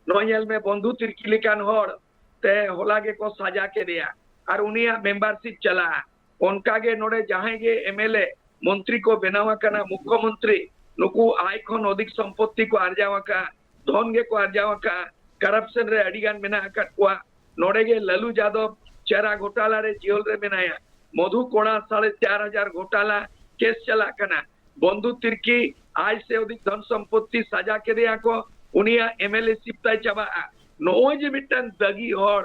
नोयल में बंधु तिरकी लेकान हड़ ते होलागे को सजा के दिया और उनिया मेंबरशिप चला उनका गे नोडे जहां गे एमएलए मंत्री को बनावा कना मुख्यमंत्री नुकु आय खन अधिक संपत्ति को आर्जावा का धन गे को आर्जावा का करप्शन रे अडिगान मेना अकट को नोडे गे ललू यादव चेरा घोटाला रे जेल रे मेनाया मधु कोड़ा 4,500 घोटाला केस चला कना बंधु तिरकी आय से अधिक धन संपत्ति सजा के दिया को उनिया एमएलए सिप्ताय चाबा नोए जे मिटन दगी हड़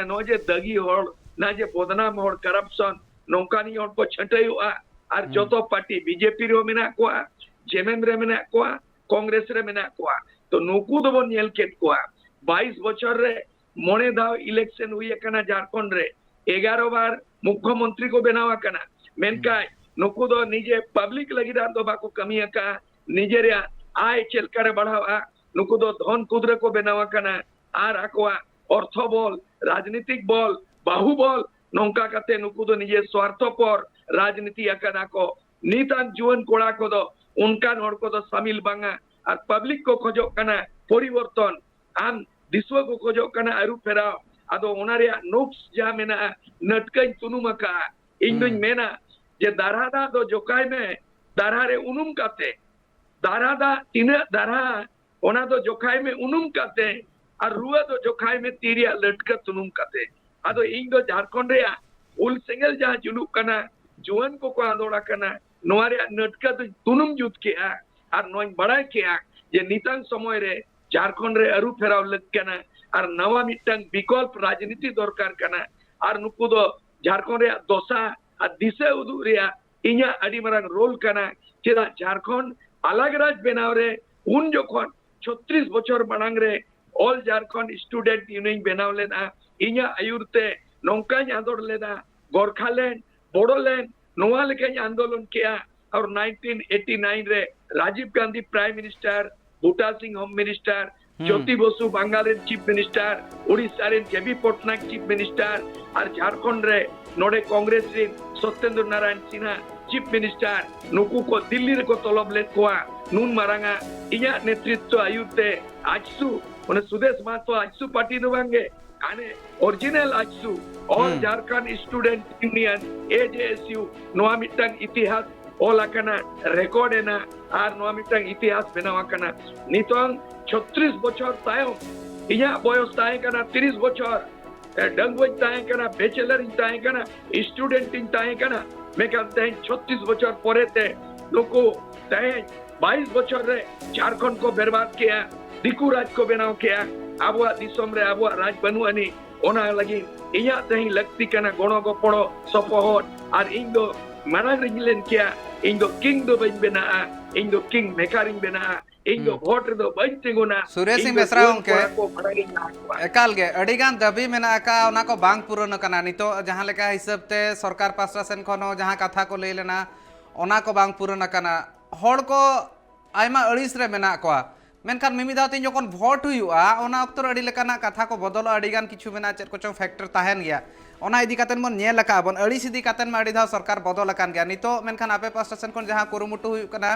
नोए जे दगी हड़ ना जे बदनाम हड़ करप्शन नौकानी हड़ को छटयुआ और जोतो पार्टी बीजेपी रे मेना को जेएमएम रे मेना को कांग्रेस रे मेना को तो नुकु दो बन नेल केट को 22 बछर रे मोने दाव इलेक्शन हुई कना झारखंड रे 11 बार मुख्यमंत्री को बनावा कना मेनकाय नुकु दो निजे पब्लिक लगी दो बाको कमी का निजे रे आय चलकर बढ़ावा नुकु दो धन कुद्र को बनावा कना आर आकोआ अर्थ बल राजनीतिक बल बाहुबल नौका कते नुकु दो निजे स्वार्थ पर राजनीति अकना को नीतान जुवन कोड़ा को दो उनका हड़ को दो शामिल बांगा और पब्लिक को खोजो कना परिवर्तन आम दिसवा को खोजो कना अरु फेराव अदो ओनारे नोक्स जा मेना नटकई तुनुमका इंदुन मेना जे दारादा दो जोकाय में दारारे उनुम काते दारादा तीन दारा ओना दो जोकाय में उनुम काते और रुआ दो जोकाय में तीरिया लटका तुनुम काते अदो इन दो झारखंड रे उल सेंगल जहां जुलू कना जुवन को आंदोड़ा कना नोआरे नटका तो तुनुम जुत के और नोय बड़ा के जे नितान समय रे झारखंड रे अरु फेराव लग कना और नवा मिटंग विकल्प राजनीति दरकार कना और नुकु दो झारखंड रे दोसा और दिशा उदु रे इኛ अडी मरंग रोल कना चेदा झारखंड अलग राज बनाव रे उन जोखन 36 बछर मांग रे ऑल झारखंड स्टूडेंट यूनियन बनाव लेना इኛ आयुरते नौका आंदोलन लेना गोरखालैंड बोडोलैंड नोआ लेके आंदोलन किया और 1989 रे राजीव गांधी प्राइम मिनिस्टर बूटा सिंह होम मिनिस्टर ज्योति बसु बांगाल चीफ मिनिस्टर उड़ीसा रे जेबी पटनायक चीफ मिनिस्टर और झारखंड रे नोडे कांग्रेस रे सत्येंद्र नारायण सिन्हा चीफ मिनिस्टर नुकु को दिल्ली रे को तलब ले कोआ नून मारांगा इया नेतृत्व आयुते आजसु माने सुदेश महतो आजसु पार्टी दो बांगे आने original AJSU all Jharkhand student union AJSU नोआ मिटंग इतिहास ओला कना रिकॉर्ड एना आर नोआ मिटंग इतिहास बनावा कना नितोंग 36 बछर तायो इया बयस ताय कना 30 बछर डंगवज ताय कना बैचलर ताय कना स्टूडेंट ताय कना मेका ताय 36 बछर परे ते लोको ताय 22 बछर रे झारखंड को बर्बाद किया दिकु राज को बनाव किया आबुआ दिसम रे आबुआ राज बनुआनी ओना लगी इया तही लगती कना गणो गपड़ो सपोहट और इन दो मारांग रिंगलेन किया इन दो किंग दो बन बना इन दो किंग मेकारिंग बना इन दो वोट दो बन तिगुना सूर्य सिंह बेसरा उनके एकाल गे अडिगान दबी मेना का ओना को बांग पूरण कना नितो जहां लेका हिसाब ते सरकार पास्टा सेन खनो जहां कथा को ले लेना ओना को बांग पूरण कना हड़ को आयमा अड़िस रे मेना को मेनखान मिमिदाव तीन जखन भोट हुआ ओना अक्तर अड़ी लेकाना कथा को बदल अड़ीगान किछु मेना चेद कोचों फैक्टर ताहेन गया ओना इदी कातेन बन नेल लका बन अड़िस इदी कातेन मा अड़ी धाव सरकार बदल अकान गया नितो मेनखान आपे पास्टा सेन कोन जहां कुरुमुटु हुई कना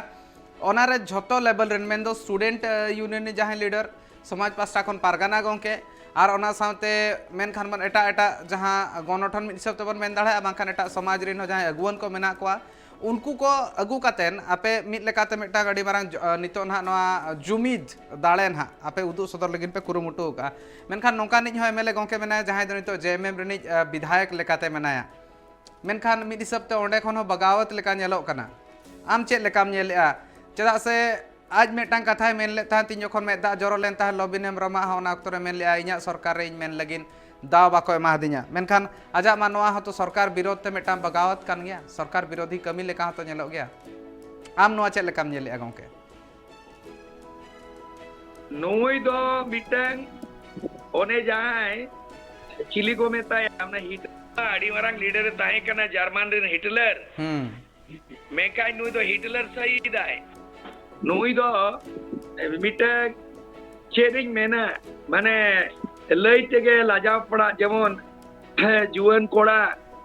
ओना रे झोतो लेवल रेन मेन दो स्टूडेंट यूनियन जहां लीडर समाज पास्टा खन पारगाना गोंके और ओना साथे मेनखान बन एटा एटा जहां गणठन मिद हिसाब ते बन मेन दाड़ा बांखान एटा समाज रेन जहां अगुवन को मेना कोआ उनको को अगू कातेन आपे मिट लेकाते मिटटा अडी मारांग नितो ना नवा जुमिद दाड़े ना आपे उदु सदर लगिन पे कुरुमुटु का मेनखान नोका निज हो एमएलए गोंके मेना जहां दो नितो जेएमएम रिनिज विधायक लेकाते मेनाया मेनखान मिद हिसाब ते ओंडे खन हो बगावत लेका नेलोक कना आम चेक लेकाम नेलेआ चेदा से आज मेटांग कथा मेन ले था तीन जखन में दा जरो लेन ता लॉबिन हेमब्रम होना ऑक्तो रे मेन ले इᱧᱟᱹᱜ सरकार रे मेन लगिन दाव बाको एमा दिया मेनखान आजा मानवा हतो सरकार विरोध ते मेटांग बगावत कान गया सरकार विरोधी कमी लेका हतो नेलो गया आम नोआ चेक लेकाम नेलेआ गोंके नुई दो मिटांग ओने जाय चिली को मेताय हमने हिटलर आडी मारांग लीडर ताहे कना जर्मन रे हिटलर मेकाय नुई दो हिटलर सही दाय नुई दो मिटांग चेरिंग मेना माने लई तेगे लाजाव पड़ा जेमन जुआन कोड़ा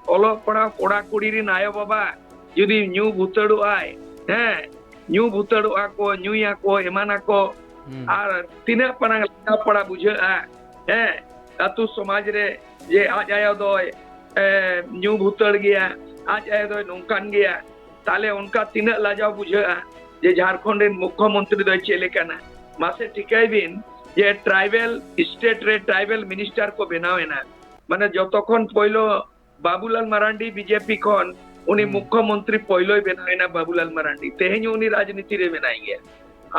ओलो पड़ा कोड़ा कुड़ी री नायो बाबा जुदी न्यू भूतड़ो आय न्यू भूतड़ो आको न्यूया को एमाना को आर तिना पनांग लाजाव पड़ा बुझे अतु समाज रे जे आज आयो दो न्यू भूतड़ गया आज आयो दो नोंकान गया ताले उनका तिना लाजाव बुझे जे झारखंड मुख्यमंत्री दो चेले कना मासे टिकाई बिन जे ट्राइबल स्टेट रे ट्राइबल मिनिस्टर को बनावे ना माने जतखन पहलो बाबूलाल मरांडी बीजेपी खन उनी मुख्यमंत्री पहलो बनावे ना बाबूलाल मरांडी तेहेन उनी राजनीति रे बनाई गया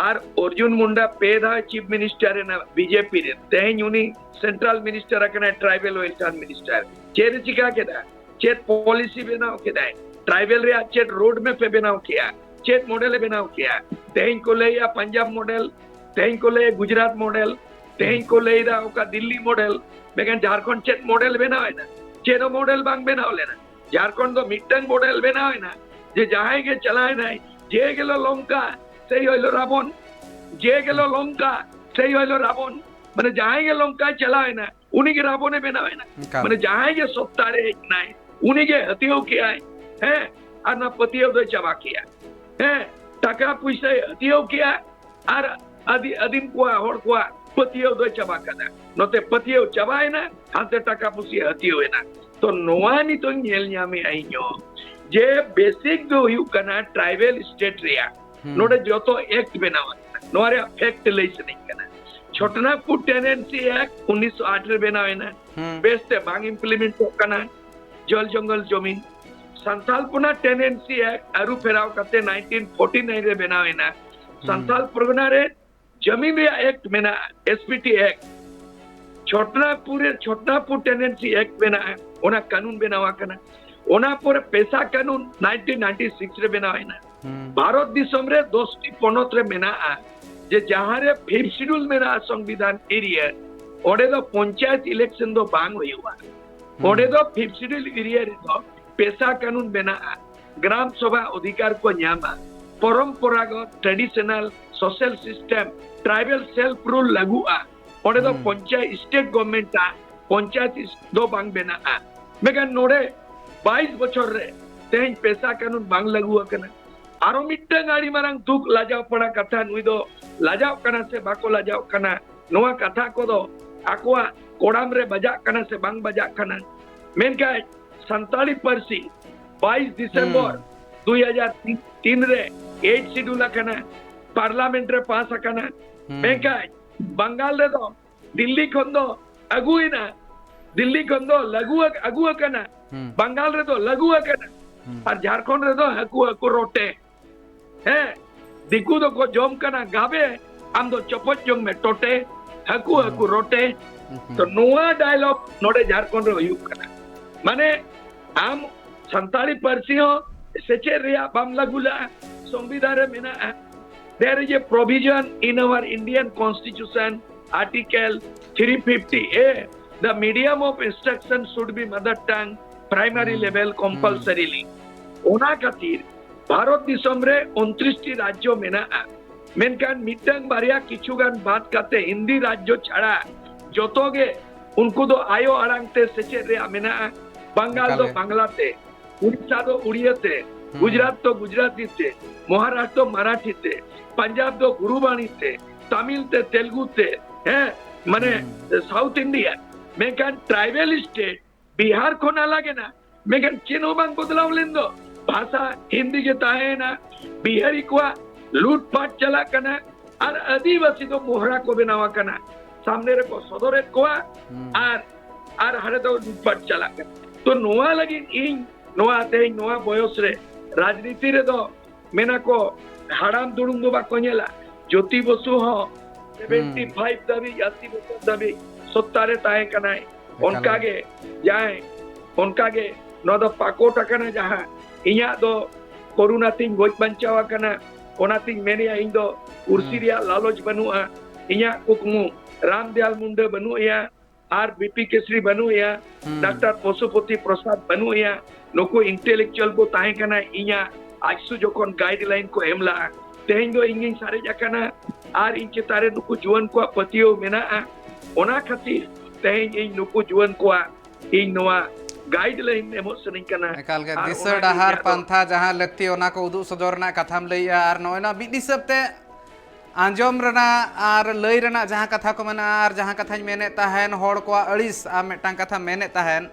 और अर्जुन मुंडा पेदा चीफ मिनिस्टर है ना बीजेपी रे तेहेन उनी सेंट्रल मिनिस्टर अकना ट्राइबल वेलफेयर मिनिस्टर चेर चिका केदा चेत पॉलिसी बनाओ केदा ट्राइबल रे चेत रोड में पे बनाओ किया चेत मॉडल बनाओ किया तेहेन को ले या पंजाब मॉडल तेहेन को ले गुजरात मॉडल तेहेन को ले दा ओका दिल्ली मॉडल मेगन झारखंड चेत मॉडल बनावे ना चेनो मॉडल बांग बनाव लेना झारखंड तो मिटंग मॉडल बनावे ना जे जहां के चलाए ना जे गेलो लंका सेई हइलो रावण जे गेलो लंका सेई हइलो रावण माने जहां के लंका चलाए ना उनी के रावणे बनावे ना माने जहां के सत्तारे ना उनी के हतियो किया है और ना पतियो दो चबा किया है टाका पैसा हतियो किया और अदीम कोआ होड़ कोआ पतियो दो चबा कदा नोते पतियो चबाए ना हाते टाका पुसी हतियो ना तो नोआ नी तो नेल न्यामे आइयो जे बेसिक दो यू कना ट्राइबल स्टेट रिया नोडे जोतो एक्ट बनावा नोरे फैक्ट लेस नहीं कना छोटनागपुर टेनेंसी एक्ट 1908 रे बनावे ना बेस्ते बांग इंप्लीमेंट तो कना जल जंगल जमीन संथालपुना टेनेंसी एक्ट अरु फेराव कते 1949 रे बनावे ना संथाल परगना रे जमीन रे एक्ट मेना SPT act Chhotanagpur tenancy act मेना ओना कानून बनावा कना ओना पर पैसा कानून 1996 रे बनावे ना भारत दिसम रे 10 टी पनत रे मेना जे जहां रे 5th शेड्यूल मेना संविधान एरिया ओडे दो पंचायत इलेक्शन दो बांग होयुआ ओडे दो 5th शेड्यूल एरिया रे दो पैसा कानून बना ग्राम सभा अधिकार को न्यामा परंपरागत traditional social system tribal self rule लागू ओडे दो पंचायत स्टेट गवर्नमेंट पंचायत दो बांग बना मेगन नोडे 22 बछर रे तेज पैसा कानून बांग लागू कना आरो मिट्टन गाड़ी मारंग दुख लाजाव पड़ा कथा नुई दो लाजाव कना से बाको लाजाव कना नोआ कथा को दो आकोआ कोड़ाम रे बजा कना से बांग बजा कना मेनका संताली परसी 22 दिसंबर 2003 रे 8 शेड्यूल कना पार्लियामेंट रे पास कना मेनका बंगाल रे दो दिल्ली खंदो अगुइना दिल्ली खंदो अगु कना बंगाल रे दो लगु कना और झारखंड रे दो हकु रोटे है दिकु दो को जोम कना गाबे आम दो चपच जोम में टोटे हकु रोटे तो नोआ डायलॉग नोडे झारखंड रे हुयु कना माने आम संताली परसी हो सेचे रिया बाम लगुला संविधान रे मेना there is a provision in our Indian constitution article 350A the medium of instruction should be mother tongue primary level compulsorily ओना खातिर भारत दिसम रे 29 टी राज्य मेना मेनकान मिटंग बारिया किछुगान बात करते हिंदी राज्य छाड़ा जोतोगे उनको दो आयो आड़ांगते सेचे रे मेना बंगाल दो बांग्लाते उड़ीसा दो उड़ियाते गुजरात तो गुजराती थे महाराष्ट्र तो मराठी थे पंजाब तो गुरुबाणी थे तमिल ते तेलुगु थे हैं माने साउथ इंडिया मेकान ट्राइबल स्टेट बिहार को ना लागे ना मेकान चेनो बांग बदलाव लेंदो भाषा हिंदी के ताहेना बिहारी को लूटपाट चला कना और आदिवासी तो मोहरा को बनावा कना सामने रे को सदरे को और हरे तो लूटपाट चला कना तो नोआ लगी इन नोआ ते नोआ बयस रे राजनीति रे तो मेना को हाड़ाम दुड़ुम दो बा कोनेला ज्योति बसु हो 75 दाबी 80 बसु दाबी 70 रे ताहे कना उनका के जाए उनका के नो दो पाको टकना जहां इया दो कोरोना तिंग गोज बंचावा कना ओना तिंग मेनिया इन दो कुर्सी रिया लालच बनुआ इया कुकमु रामदयाल मुंडे बनुया आर बीपी केसरी बनुया डॉक्टर पशुपति प्रसाद बनुया नुको इंटेलेक्चुअल को ताहे कना इया आजसु जोकन गाइडलाइन को एमला तेहें दो इंगिन सारे जाकना आर इन चेतारे नुको जुवन को पतियो मेना ओना खातिर तेहें इन नुको जुवन को इन नोआ गाइडलाइन एमोसनिंग कना एकाल के दिशा डहार पंथा जहां लगती ओना को उदु सदरना कथाम लैया आर नोयना बिद हिसाबते आंजम रना आर लय रना जहां कथा को मना आर जहां कथाñ मेने ताहेन होड़ को अड़िस आ मेटांग कथा मेने ताहेन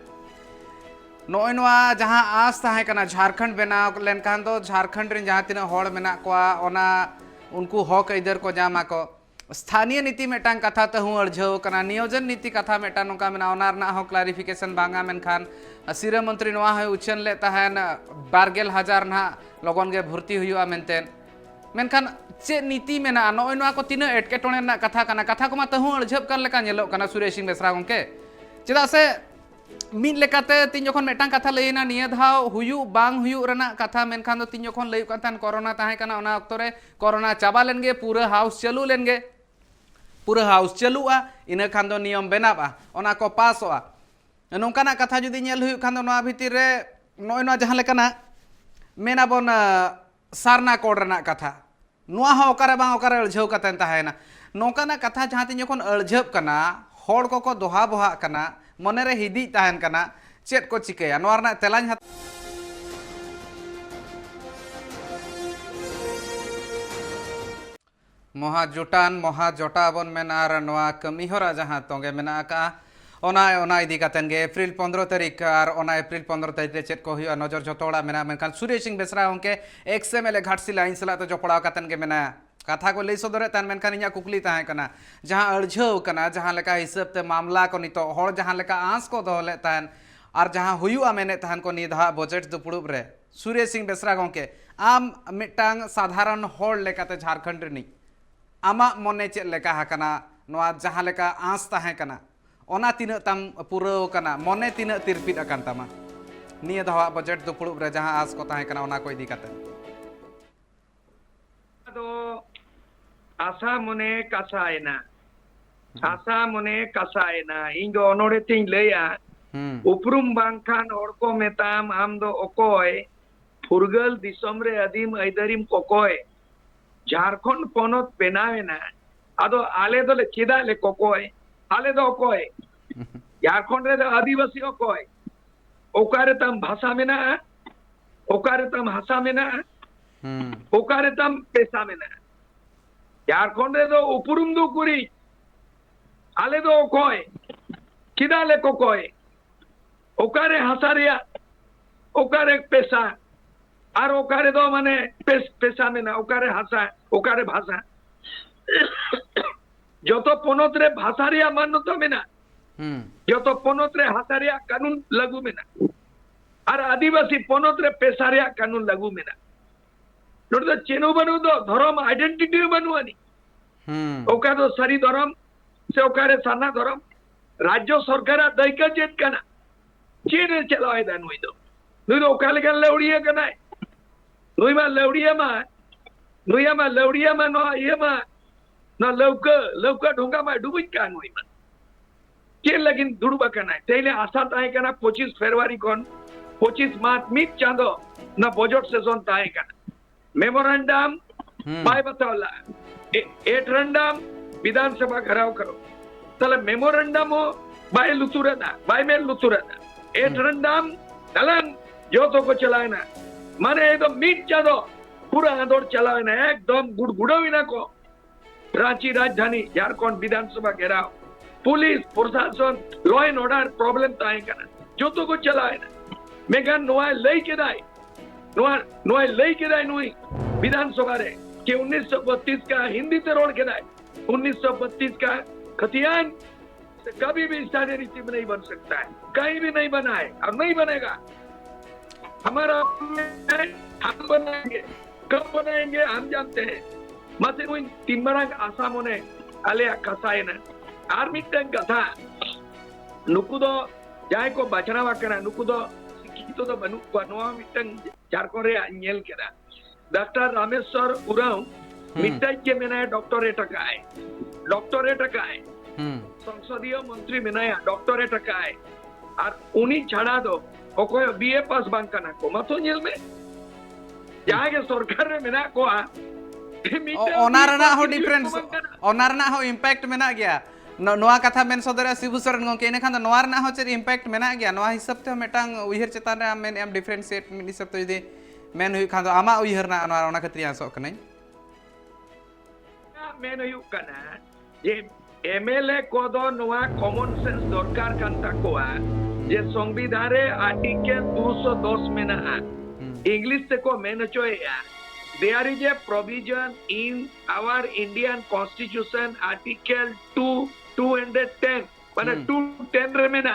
नोयनवा जहां आस ताहे कना झारखंड बनाव लेनखान दो झारखंड रे जहां तिना होड़ मेना को ओना उनको हक इधर को जामा को स्थानीय नीति मेटांग कथा तहु अड़झव कना नियोजन नीति कथा मेटा नोका मेना ओनार ना हो क्लारिफिकेशन बांगा मेनखान सिरा मंत्री नोआ है उछन ले ताहेन 12,000 ना लगन गे भर्ती हुआ मेनतेन मेनखान चे नीति मेना नोय नोआ को तीना एटकेटोणे ना कथा कना कथा को मा तहु अड़झव कर लेका नेलो कना सुरेश सिंह बेसरा गंके चेदा से मिन लेकाते तीन जखन मेटांग कथा लैना निया धाव हुयु बांग हुयु रना कथा मेनखान दो तीन जखन लैउ कथान कोरोना ताहे कना ओना अक्तो रे कोरोना चाबा लेनगे पूरा हाउस चालू लेनगे पूरा हाउस चलुआ इन खान दो नियम बनाबा ओना को पासोआ नोंकाना कथा जुदी नेल हुयु खान दो नोआ भितिर रे नोय नोआ जहां लेकाना मेना बोन सारना कोड रना कथा नोआ हो ओकारे बांग ओकारे अळझव कतन ताहेना नोंकाना कथा जहां तीन जखन अळझव कना होड़ को दोहा बोहा कना मने रे हिदी ताहेन कना चेत को चिकया नोआ रना तेलाñ महाजुटान महाजोटा बन मेनार नोआ कमीहरा जहां तोंगे मेना का ओना इदी कातेन गे एप्रिल 15 तारीख और ओना एप्रिल 15 तारीख रे चेत को हुआ नजर जतोड़ा मेना मेनखान सुरेश सिंह बेसरा उनके एक्सएमएल घाटसिला इन सला तो जपड़ा कातेन गे मेना कथा को लई सदरे तान मेनखान इया कुकली ताहे कना जहां अड़झव कना जहां लेका हिसाब ते मामला को नितो होड़ जहां लेका आंस को दोले तान और जहां हुयुआ मेने ताहन को निधा बजट दुपुड़ुब रे सुरेश सिंह बेसरा गंके आम मिटांग साधारण होड़ लेकाते झारखंड रे आमा मने चेत लेका हकना नोआ जहां लेका आंस ताहे कना ओना तिना तम पुराव कना मने तिना तिरपिद अकान तमा निया दवा बजट दुपुड़ुब रे जहां आस को ताहे कना ओना को इदी काते तो आशा मने कासायना इन दो ओनोरे तिन लैया उपरुम बांखान और को मेताम आम दो ओकोय फुरगल दिसम रे आदिम आइदरिम कोकोय झारखंड पोनत बेनावेना अदो आले दो ले चिदा ले कोकोय आले दो कोय झारखंड रे दो आदिवासी कोय ओकारे तम भाषा में ना ओकारे तम भाषा में ना ओकारे तम पेशा में ना झारखंड रे दो उपरुम दो कुरी आले दो कोय चिदा ले कोकोय ओकारे हसारिया ओकारे पेशा और ओकारे दो माने पेशा में ना ओकारे हसा ओकारे भाषा जो तो पोनत रे भाषा रिया मान्यता में ना जो तो पोनत रे हसा रिया कानून लागू में ना और आदिवासी पोनत रे पेशा रिया कानून लागू में ना नोट तो चेनो बनु दो धर्म आइडेंटिटी बनुआनी ओका दो सारी धर्म से ओकारे साना धर्म राज्य सरकार दैका जेत कना चेने चलाए दा नुई दो ओकाले गन लेउड़िया कना नुईमा लेउड़िया मा नो ये मा ना लौका ढोंगा मा डुबुज का नुईमा के लगिन दुड़बा कना तेले आशा ताहे कना 25 फरवरी कोन 25 मार्च मिट चांदो ना बजट सेशन ताहे कना मेमोरेंडम बाय बतावला एटरंडम विधानसभा घराव करो तले मेमोरेंडम बाय लुतुरदा बाय मेल लुतुरदा एटरंडम तलन जो तो को चलाएना माने एकदम मीट चादो पूरा आंदोलन चलावे ना एकदम गुड़गुड़ावी को रांची राजधानी झारखंड विधानसभा घेराव पुलिस प्रशासन लॉ एंड ऑर्डर प्रॉब्लम ताहे कना जो तो को चलावे ना मेगान नोआ लई के दाई नोए लई केदाय नुई विधानसभा रे कि 1932 का हिंदी से रोड केदाय 1932 का खतियान कभी भी स्थानीय रीति में नहीं बन सकता है, कहीं भी नहीं बना है और नहीं बनेगा। हमारा हम बनाएंगे, कब बनाएंगे हम जानते हैं। मत तीन बड़ा आसाम होने आलिया कसाए ना आर्मी टैंक कथा नुकुदो जाए को बचना करना नुकुदो सिक्कितो तो बनु बनवा मिटंग झारखंड रे अन्यल केरा डॉक्टर रामेश्वर उराव मिटाई के मेना डॉक्टरेट का है संसदीय मंत्री मेना डॉक्टरेट का है और उन्हीं छाड़ा दो ओको बीए पास बांग करना को मतो जेल में जाके सरकार रे मेना को ओनारना हो डिफरेंस ओनारना हो इम्पैक्ट मेना गया नोआ कथा मेन सदर शिबू सोरेन गंके इने खान नोआ रना हो चेर इम्पैक्ट मेना गया नोआ हिसाब ते मेटांग उइहर चेतान रे मेन एम डिफरेंशिएट मिन हिसाब ते जदि मेन हुई खान आमा उइहर ना ओना खत्री आसो कनै मेन हुई कना जे एमएलए को दो नोआ कॉमन सेंस दरकार कान ताकोआ जे संविधान रे आर्टिकल 210 मेना इंग्लिश से को मेन चोया there is a provision in our Indian Constitution article 210 মানে 210 রে মেনা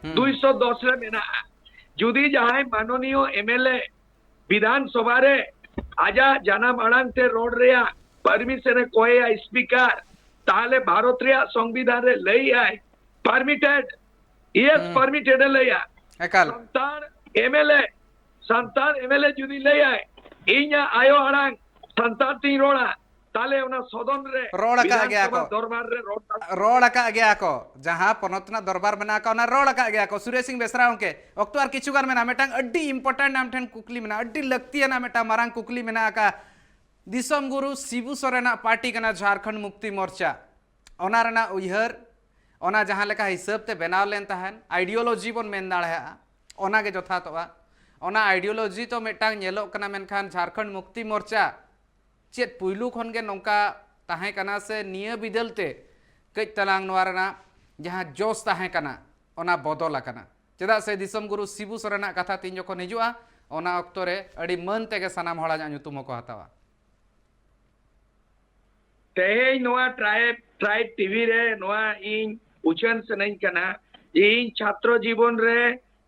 210 রে মেনা যদি যাহাই মাননীয় এমএলএ বিধানসভা রে আজা জানা মাড়াংতে রোড রেয়া পারমিশনে কয়া স্পিকার তাহলে ভারত রেয়া সংবিধান রে লই আই পারমিটেড ইয়েস পারমিটেড লই আ একাল संतान एमएलए যদি লই আই इन्या आयो हड़ांग संतान ती रोड़ा ताले उना सदन रे रोड़ा का गया को दरबार रे रोड़ा का गया को जहां पनोतना दरबार बना का ना रोड़ा का गया को सुरेश सिंह बेसरा के अक्टूबर किचुगार में ना मेटांग अड्डी इंपोर्टेंट नाम ठन कुकली में ना अड्डी लगती है ना मेटा मारांग कुकली में ना का दिसम गुरु शिबू सोरेना पार्टी कना झारखंड मुक्ति मोर्चा ओना रना उइहर ओना जहां लेका हिसाब ते बनाव लेन तहन आइडियोलॉजी बन मेन दाड़ा ओना के जथा तोवा ओना आइडियोलॉजी तो मेटांग नेलो कना मेनखान झारखंड मुक्ति मोर्चा चेत पुइलू खन के नोंका ताहे कना से निय बिदलते कई तलांग नवारना जहां जोश ताहे कना ओना बदल कना चेदा से दिसम गुरु शिबू सोरेना कथा तीन जखन हिजुआ ओना अक्तो रे अडी मन तेगे सनाम हड़ा ᱧᱩᱛᱩᱢ को हतावा तेहे नोआ ट्राइब टीवी रे नोआ इन उचन से नहीं कना इन छात्र जीवन रे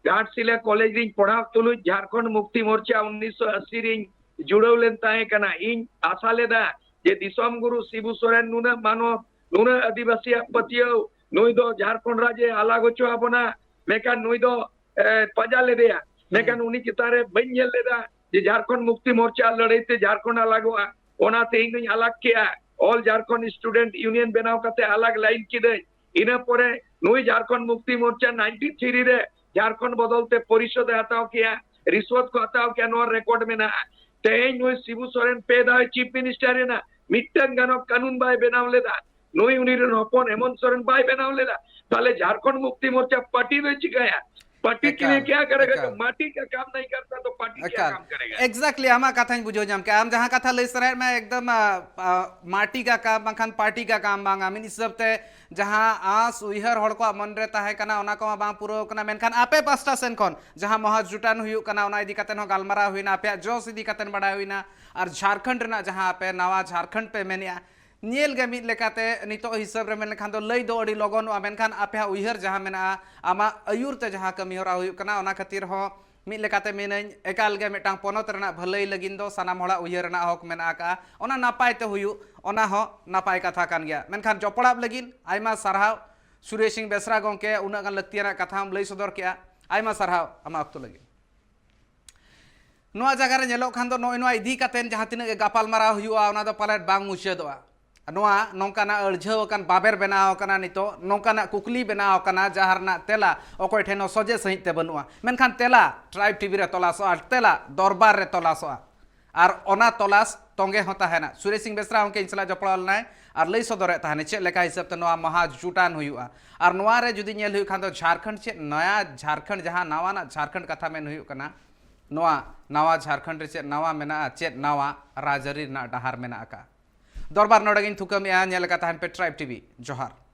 घाटशिला कॉलेज री पढ़ा तुलु झारखंड मुक्ति मोर्चा 1980 री जुड़व लेन ताहे कना इन आशा लेदा जे दिसम गुरु शिबू सोरेन नुना मानो नुना आदिवासी पतियो नुई दो झारखंड राज्य अलग होचो आबोना मेका नुई दो पजा लेदेया मेका उनी चितारे बन झेल लेदा जे झारखंड मुक्ति मोर्चा लड़ाईते झारखंड अलगोआ ओनाते इन अलग किया ऑल झारखंड स्टूडेंट यूनियन बनाव कते अलग लाइन किदे इना परे नुई झारखंड मुक्ति मोर्चा 93 रे झारखंड बदलते परिषद हताव किया रिश्वत को हताव किया नोर रिकॉर्ड में ना तेहे नुई शिबू सोरेन पेदा चीफ मिनिस्टर ना मिटन गानो कानून बाय बनाव लेदा नुई उनी रे हपन हेमंत सोरेन बाय बनाव लेदा ताले झारखंड मुक्ति मोर्चा पार्टी में चिकाया पार्टी के लिए क्या करेगा जो माटी का काम नहीं करता तो पार्टी क्या काम करेगा एग्जैक्टली आमा कथा बुझो जाम के आम जहां कथा ले सराय में एकदम माटी का काम बखान पार्टी का काम बांगा मिन हिसाब ते जहां आस उइहर हड़ को मन रे ताहे कना ओना को बांग पुरो कना मेनखान आपे पास्टा सेन कोन जहां महाजुटान हुयु कना ओना इदी कतेन गालमारा हुइना आपे जोस इदी कतेन बडा हुइना और झारखंड रे जहां आपे नवा झारखंड पे मेनिया नियल गे मिद लेकाते नितो हिसाब रे मेन खान दो लई दो अडी लगन मेनखान आपे उइहर जहां मेना आमा अयुर ते जहां कमी होरा हुयु कना ओना खातिर हो मिद लेकाते मेनन एकाल गे मेटांग पोनत रेना भलई लगिन दो सानाम हड़ा उइहर रेना हक मेना का ओना नापाय ते हुयु ओना हो नापाय कथा कान गया मेनखान जपड़ाब लगिन आयमा सरहाव सुरेश सिंह बेसरा गंके उना गान लक्तियाना कथाम लई सदर केया आयमा सरहाव आमा अक्तो लगी नोआ जगह रे नेलो खान दो नोय नोआ इदी कातेन जहां तिना गापाल मारा हुयुआ ओना दो पालेट बांग मुचादोआ नोआ नोंकाना अरझाव कान बाबेर बनाव काना नितो नोंकाना कुकली बनाव काना जहारना तेला ओकोय ठेनो सजे सहित ते बनुआ मेनखान तेला ट्राइब टीवी रे तलासो आर तेला दरबार रे तलासो आर ओना तलास तोंगे होता है ना सुरेश सिंह बेसरा होंके इंसला जपड़ाल नाय आर लई सदरे ताहने चे लेका हिसाब ते नोआ महाजुटान हुयुआ आर नोआ रे जुदी नेल हुय खान दो झारखंड चे नया झारखंड जहां नवाना झारखंड कथा मेन हुयुक कना नोआ नवा झारखंड रे चे नवा मेना चे नवा राजरी ना डहार मेना का दरबार नोडगिन थुकम या नेल का ताहन पे ट्राइब टीवी जोहार।